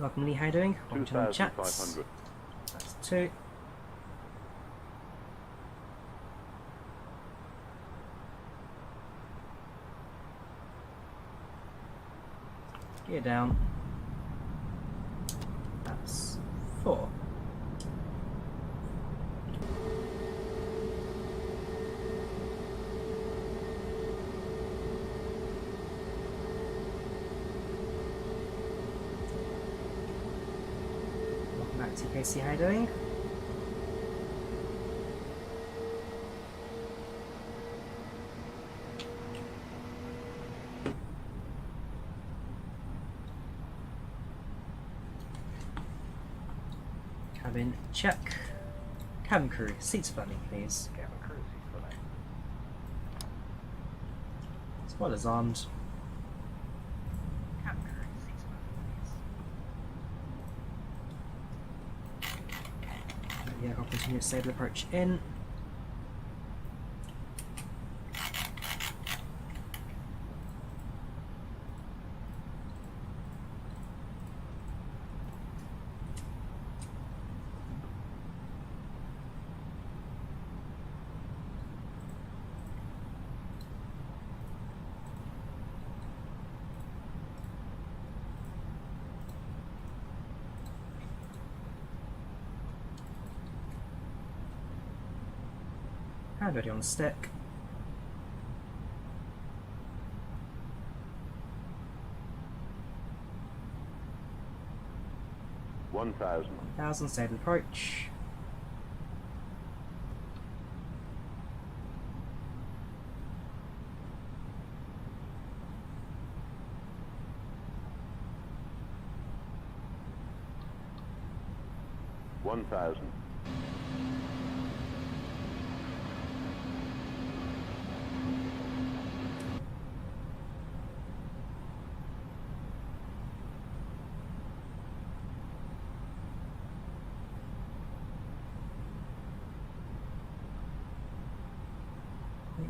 Welcome Lee, how you doing? Welcome to the chat. That's 2. Gear down. That's 4. TKC, how you doing? Cabin check. Cabin crew, seats for landing, please. Cabin crew, seats for landing. As well as armed. Cabin crew, seats for landing, please. Yeah, I'll continue to stable approach in. Hand ready on the stick. One thousand. 1000, stable approach. One thousand.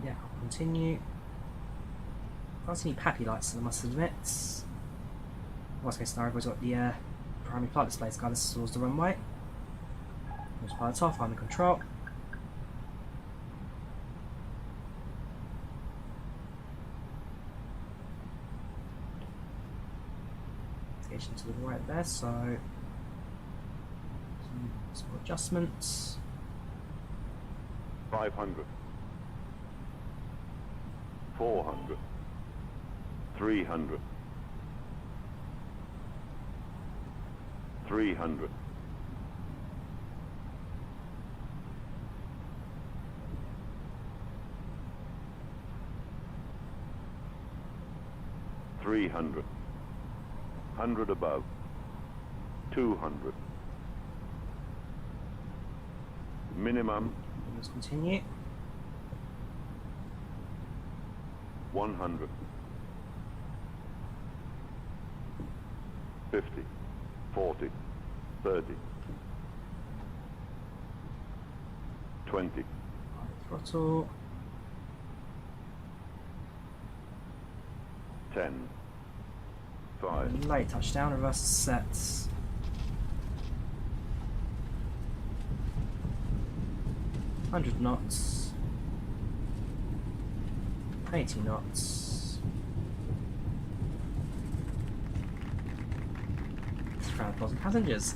Yeah, I'll continue. Can't see any PAPI lights, I must admit. Worst case scenario, we've got the primary flight displays guided us towards the runway. Let's pilot off, I'm in control. Station to the right there, so some small adjustments. 500. 400. 300. 300. 300. 100 above. 200. Minimum. Let's continue. 100. 50. 40. 30. 20. Throttle. 10. 5. Late touchdown, reverse sets. 100 knots. 80 knots. Around 1,000 passengers.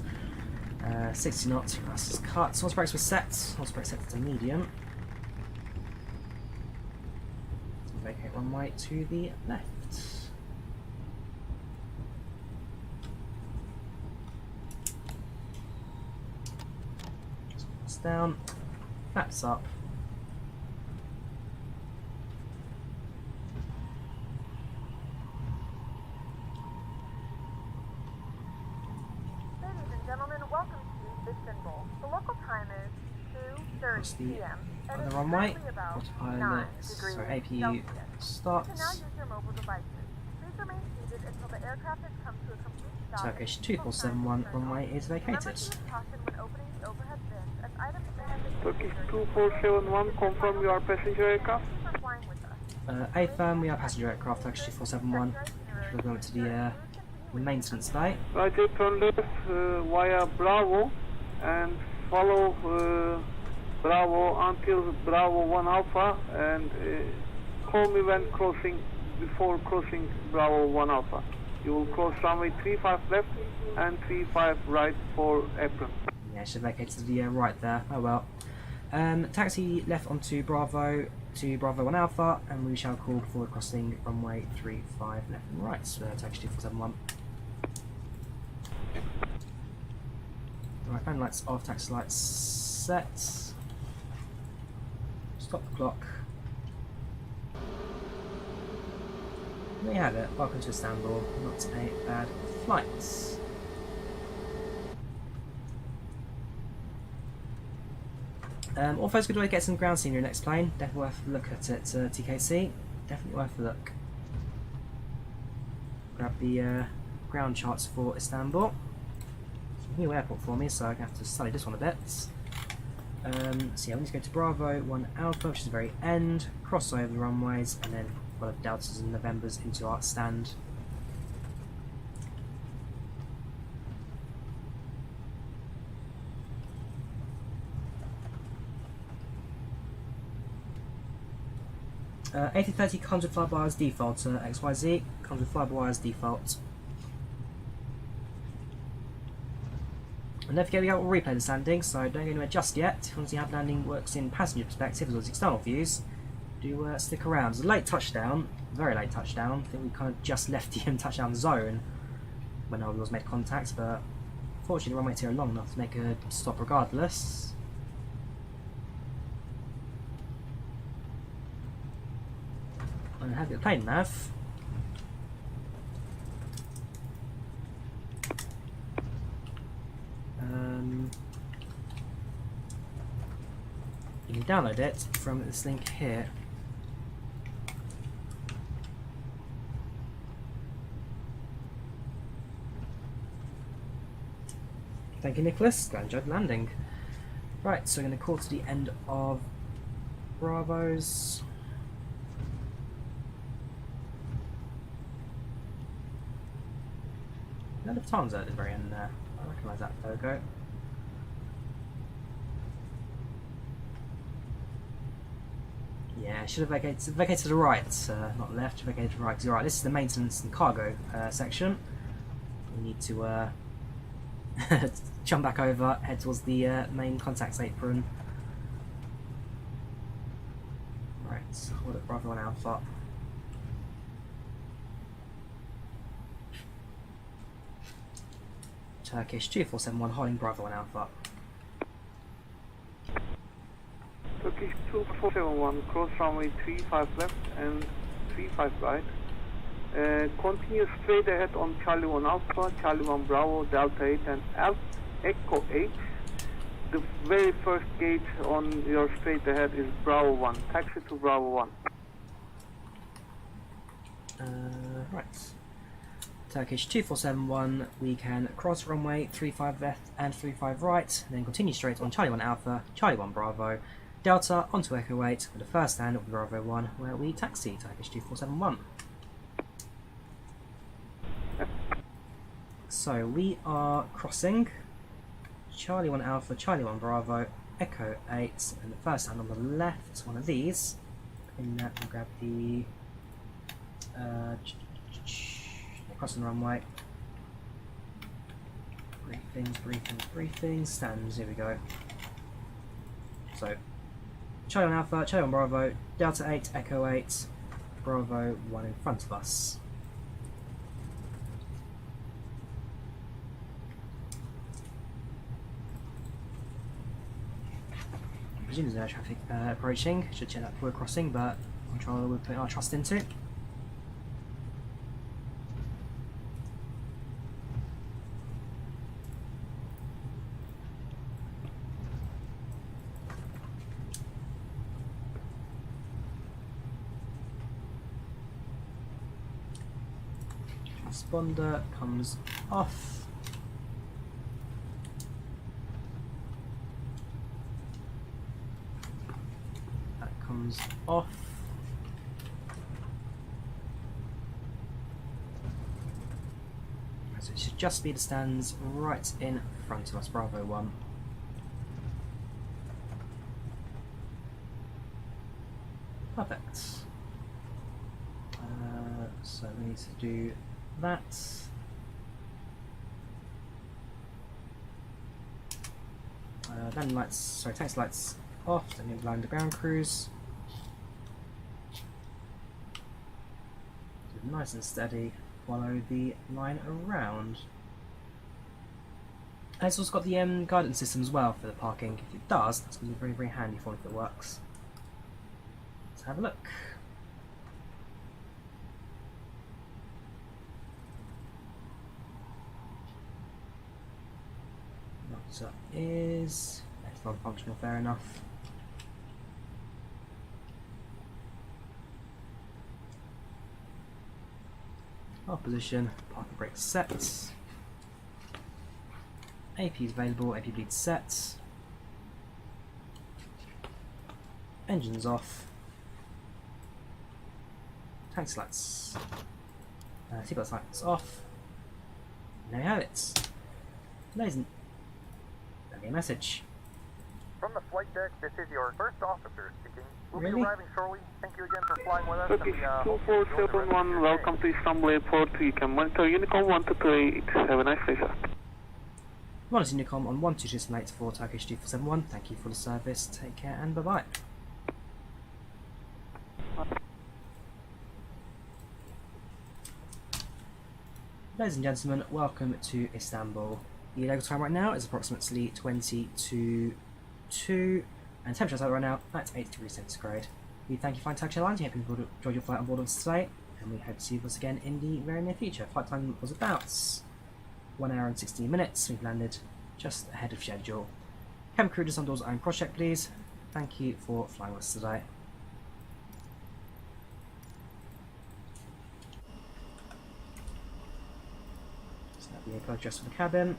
60 knots, reverse cut. Source brakes were set. Source brakes set to medium. Vacate runway to the left. Just down. Flaps up. Ladies and gentlemen, welcome to Istanbul. The local time is Across 2:30 the p.m. on and the it's runway. currently about Autopilot. 9 degrees So APU Celsius. You can now starts. use your mobile devices. Please remain seated until the aircraft has come to a complete stop. Turkish 2471 runway is Remember vacated. to use caution when opening the overhead bins as items may have been Turkish injured. 2471, confirm you are passenger aircraft. Thank you for flying with us. A-firm, we are passenger aircraft, Turkish 2471. We're going to the maintenance bay. Right, turn left via Bravo and follow Bravo until Bravo 1 Alpha and call me when crossing, before crossing Bravo 1 Alpha. You will cross runway 35 left and 35 right for apron. Yeah, should vacate to the right there. Oh well. Taxi left onto Bravo to Bravo 1 Alpha, and we shall call forward crossing runway 35 left and right. So Turkish 2471. Right, fan lights off, taxi lights set. Stop the clock. There you have it. Welcome to Istanbul. Not a bad flight. Also, it's a good way to get some ground scenery next plane. Definitely worth a look at it, TKC. Definitely worth a look. Grab the ground charts for Istanbul. It's a new airport for me, so I'm going to have to study this one a bit. So yeah, we need to go to Bravo 1 Alpha, which is the very end, cross over the runways, and then follow the Deltas and Novembers into our stand. A330 comes with FlyByWire's default, XYZ comes with FlyByWire's default. And don't forget we will replay this landing, so don't go anywhere just yet. If you want to see how the landing works in passenger perspective as well as external views, do stick around. It's a late touchdown, very late touchdown. I think we kind of just left the touchdown zone when our wheels made contact, but fortunately the runway's here long enough to make a stop regardless. And have the plane nav. You can download it from this link here. Thank you, Nicholas. Glad you enjoyed the landing. Right, so we're going to call to the end of Bravos. No Lufthansa at the very end there. I recognise that logo. Yeah, should have vacated to the right, not left, vacated to the right. Right, this is the maintenance and cargo section. We need to jump back over, head towards the main contacts apron. Right, hold up Bravo 1 Alpha. Turkish 2471 holding Bravo 1 Alpha. Turkish 2471, cross runway 35 left and 35 right. Continue straight ahead on Charlie 1 Alpha, Charlie 1 Bravo, Delta 8 and Echo 8. The very first gate on your straight ahead is Bravo 1. Taxi to Bravo 1. Right. Turkish 2471, we can cross runway 35 left and 35 right, then continue straight on Charlie 1 Alpha, Charlie 1 Bravo, Delta onto Echo 8 for the first stand of Bravo 1 where we taxi Turkish 2471. So we are crossing Charlie 1 Alpha, Charlie 1 Bravo, Echo 8, and the first stand on the left, one of these. And we'll grab the crossing the runway. Briefings, stands, here we go. So, Charlie 1 Alpha, Charlie 1 Bravo, Delta 8, Echo 8, Bravo 1 in front of us. I presume there's no traffic approaching, should check that before we're crossing, but controller we're putting our trust into. Transponder comes off. That comes off. So it should just be the stands right in front of us, Bravo 1. Perfect. So we need to do that. Landing lights, sorry, taxi lights off, then you'll land the ground cruise. So nice and steady, follow the line around. And it's also got the guidance system as well for the parking. If it does, that's going to be very, very handy for it if it works. Let's have a look. So is it's non-functional, fair enough. Our position, parking brake set. AP is available, AP bleed set. Engines off. Taxi lights. Seatbelt lights off. And there we have it. Ladies and a message. From the flight deck, this is your first officer speaking. We'll Really? be arriving shortly. Thank you again for flying with us. Turkish 2471, welcome to Istanbul Airport. You can monitor Unicorn 1228. Have a nice day, sir. Monitoring Unicom on 12268 for Turkish 2471. Thank you for the service. Take care and bye bye. Ladies and gentlemen, welcome to Istanbul. The local time right now is approximately 20 to 2 and temperature outside right now at 8 degrees centigrade. We thank you for flying Turkish Airlines. We hope you enjoyed your flight on board with us today, and we hope to see you with us again in the very near future. Flight time was about 1 hour and 16 minutes. We've landed just ahead of schedule. Cabin crew just on doors own cross check, please. Thank you for flying with us today. So that'll be a code address for the cabin.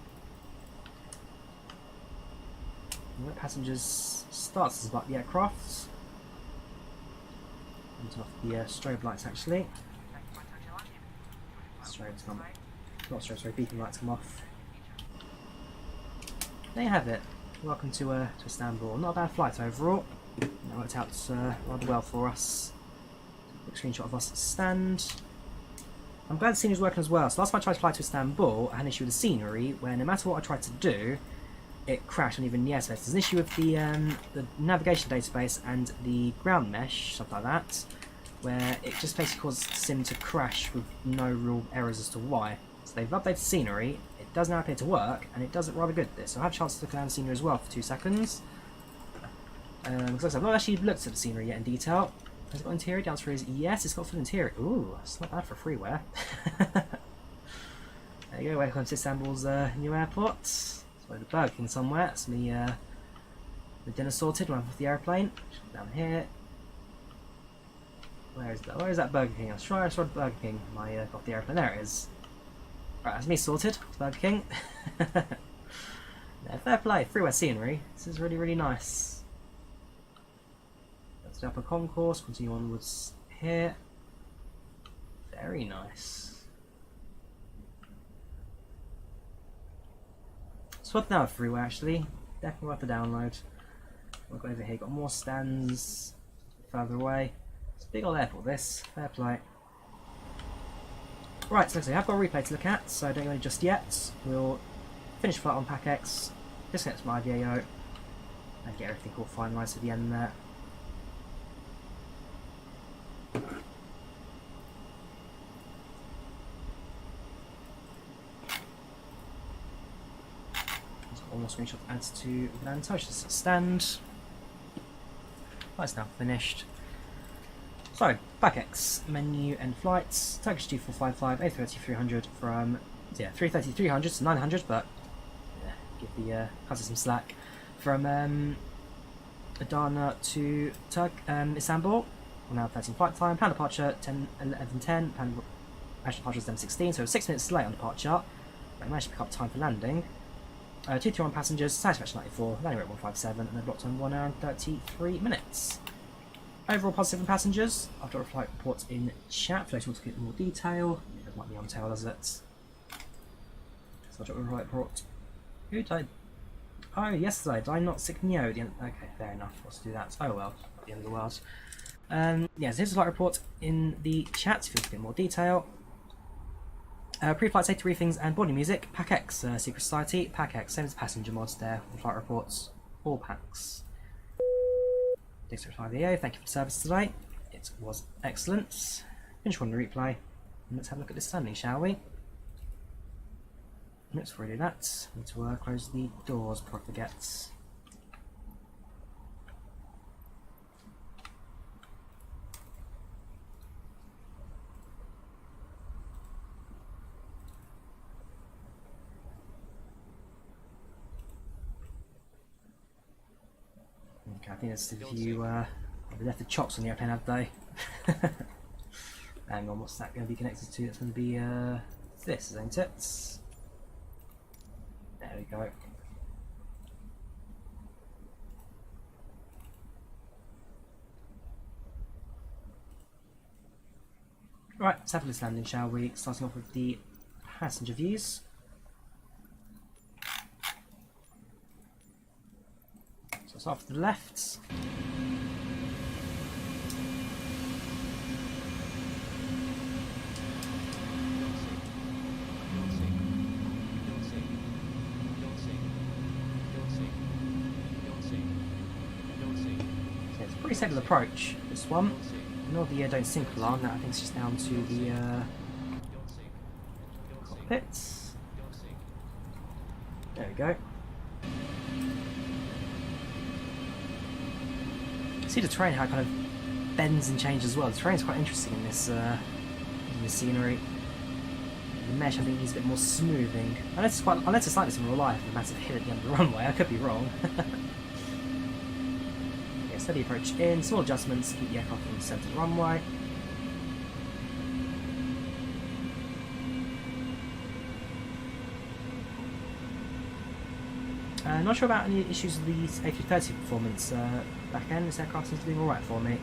And passengers starts as about the aircraft. And off the strobe lights actually. Strobes come, not strobes, sorry, beacon lights come off. There you have it. Welcome to Istanbul. Not a bad flight overall. That worked out rather well for us. Quick screenshot of us stand. I'm glad the scenery was working as well. So last time I tried to fly to Istanbul, I had an issue with the scenery where no matter what I tried to do, it crashed, and even the airspace. There's an issue with the navigation database and the ground mesh, stuff like that, where it just basically causes Sim to crash with no real errors as to why. So they've updated scenery, it does now appear to work, and it does it rather good this. So I have a chance to look around the scenery as well for 2 seconds. Because I've not actually looked at the scenery yet in detail. Has it got interior? The answer is yes, it's got full interior. Ooh, it's not bad for freeware. There you go, welcome to Istanbul's new airport. The Burger King somewhere. That's me, the dinner sorted when I'm off the airplane. Down here. Where is that Burger King? I saw Burger King. Off the airplane. There it is. Right, that's me sorted. Burger King. Yeah, fair play. Freeware scenery. This is really, really nice. That's the upper concourse. Continue onwards here. Very nice. It's worth now freeway actually, definitely worth the download. We'll go over here, got more stands further away. It's a big old airport this, fair play. Right, so I've got a replay to look at, so don't go in just yet. We'll finish the flight on PACX, disconnect from IVAO, and get everything all finalised at the end there. One more screenshot adds to Volanta, just stand. That's now finished. So, PACX, menu and flights, Turkish 2455, A330-900 from, 330-300 to 900, but yeah, give the cutter some slack. From Adana to Istanbul, we're now 13 flight time, plan departure 11:10, plan actual departure is 11:16, so 6 minutes late on departure, but I managed to pick up time for landing. 231 passengers, satisfaction 94, landing rate 157, and a block time 1 hour and 33 minutes. Overall positive for passengers. I've got a flight report in chat for those who want to get more detail. It might be on tail, does it? So I'll drop a flight report. Who died? Oh, yesterday. Did I not sick Neo? Okay, fair enough. Let's do that. Oh well, not the end of the world. Yeah, so here's a flight report in the chat if you want to get more detail. Pre-flight safety briefings and boarding music. PACX, Secret Society. PACX, same as passenger mods there. Flight reports. All packs. FlyByWire, thank you for the service today. It was excellent. Finish one replay. And let's have a look at this standing, shall we? Let's do that. Need to close the doors before I forget. Okay, I think that's the view. They left the chops on the airplane, have they? Hang on, what's that going to be connected to? It's going to be this, isn't it? There we go. Right, let's have a landing, shall we? Starting off with the passenger views. So it's off to the left. pretty stable approach, this one. Ignore the don't sink alarm, that I think is just down to the cockpits. There we go. See the terrain, how it kind of bends and changes as well. The terrain is quite interesting in this scenery. The mesh I think needs a bit more smoothing. Unless it's like this in real life, a massive hill at the end of the runway. I could be wrong. Yeah, steady approach in, small adjustments, keep the aircraft on the centre of the runway. Not sure about any issues with the A330 performance back end. This aircraft seems to be alright for me.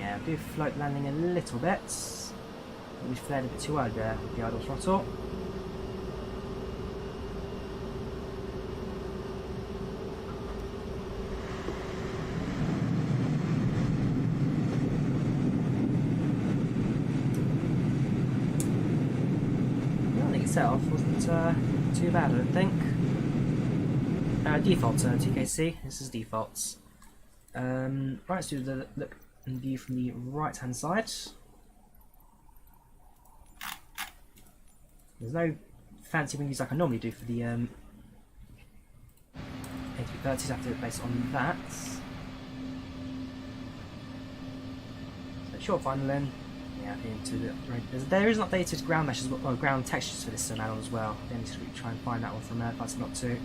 I do float landing a little bit. We flared a bit too early there with the idle throttle. The landing itself wasn't too bad, I don't think. Default TKC. This is defaults. Right, let's do the look and view from the right hand side. There's no fancy wings like I normally do for the A330s, I have to do it based on that. So short final in. Yeah, into the there is an updated ground mesh as well, or ground textures for this add-on as well. I need to try and find that one from there if that's not too.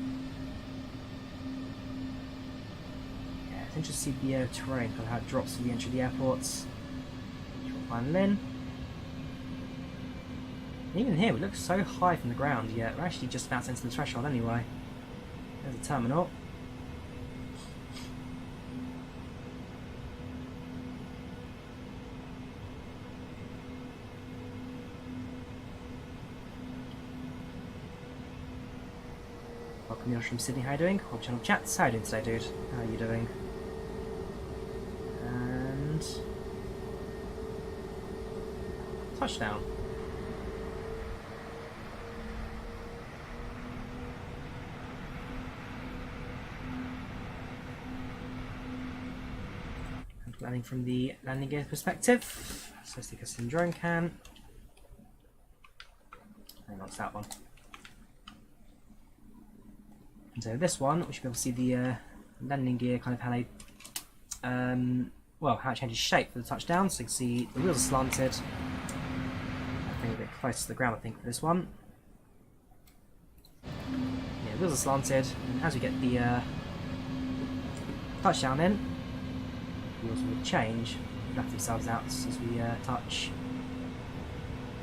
It's interesting to see the terrain, kind of how it drops to the entry of the airports. Short final in. Even here, we look so high from the ground, yet we're actually just about to enter the threshold anyway. There's the terminal. Welcome, Josh from Sydney. How are you doing? Welcome channel chats. How are you doing today, dude? How are you doing? And touchdown. And landing from the landing gear perspective. So stick us in drone cam. And what's that one? And so this one, we should be able to see the landing gear, kind of how they, well, how it changes shape for the touchdown. So you can see the wheels are slanted. I think a bit close to the ground, I think, for this one. Yeah, the wheels are slanted, and as we get the touchdown in, the wheels will change, flatten themselves out as we touch.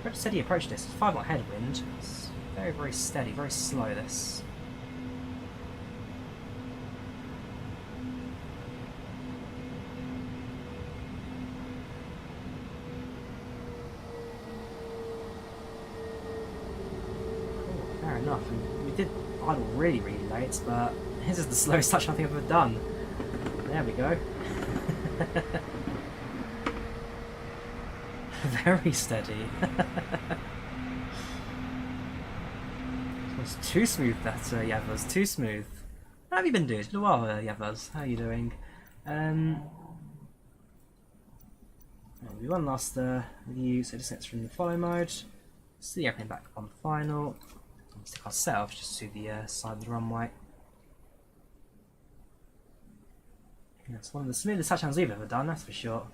Very steady approach this. It's 5 knot headwind. It's very, very steady, very slow this. Enough. And we did idle really late, but this is the slowest touch I think I've ever done. There we go. Very steady. It's too smooth, that Yavaz, too smooth. How have you been doing? It's been a while, Yavaz. How are you doing? We one last review, so just next from the follow mode. See the airplane back on final. Stick ourselves just to the side of the runway. That's one of the smoothest touchdowns we've ever done, that's for sure.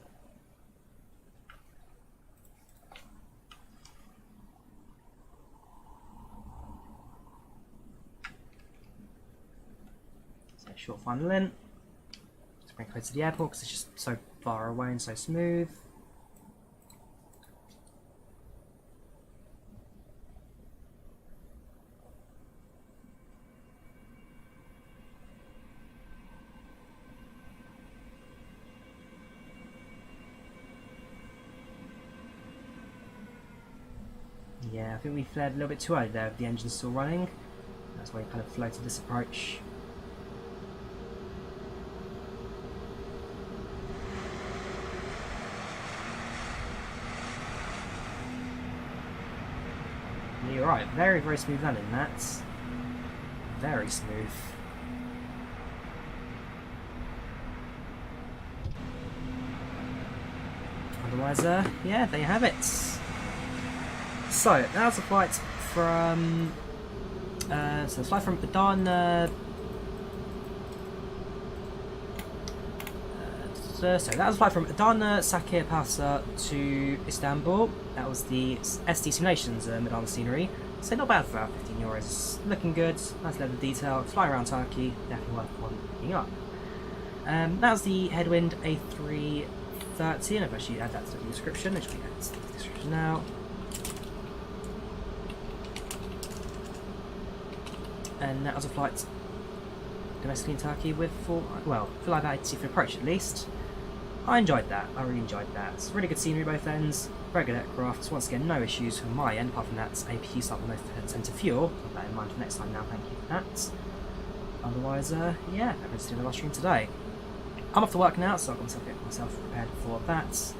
So short final in. Just bring it close to the airport because it's just so far away and so smooth. Yeah, I think we flared a little bit too early there with the engine still running. That's why we kind of floated this approach. You're right, very, very smooth landing, that's very smooth. Otherwise, yeah, there you have it. So, now's the flight from, flight from Adana, so that was a flight from Adana Sakirpasa to Istanbul. That was the SD Simulations Adana scenery. So not bad for about €15. Looking good, nice level of detail. Flying around Turkey, definitely worth one picking up. That was the Headwind A330, and I've actually add that to the description. Which we add to the description now. And that was a flight domestically in Turkey with FlyByWire A32NX approach at least. I enjoyed that. I really enjoyed that. It's really good scenery both ends. Very good aircraft. Once again, no issues from my end, apart from that APU start with no centre fuel. Keep that in mind for next time now, thank you for that. Otherwise, yeah, that's the last stream today. I'm off to work now, so I've got to get myself prepared for that.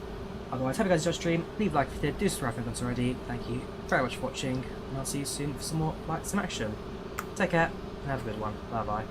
Otherwise, hope you guys enjoyed the stream. Leave a like if you did, do subscribe if you haven't already. Thank you very much for watching, and I'll see you soon for some more flight sim action. Take care, and have a good one. Bye bye.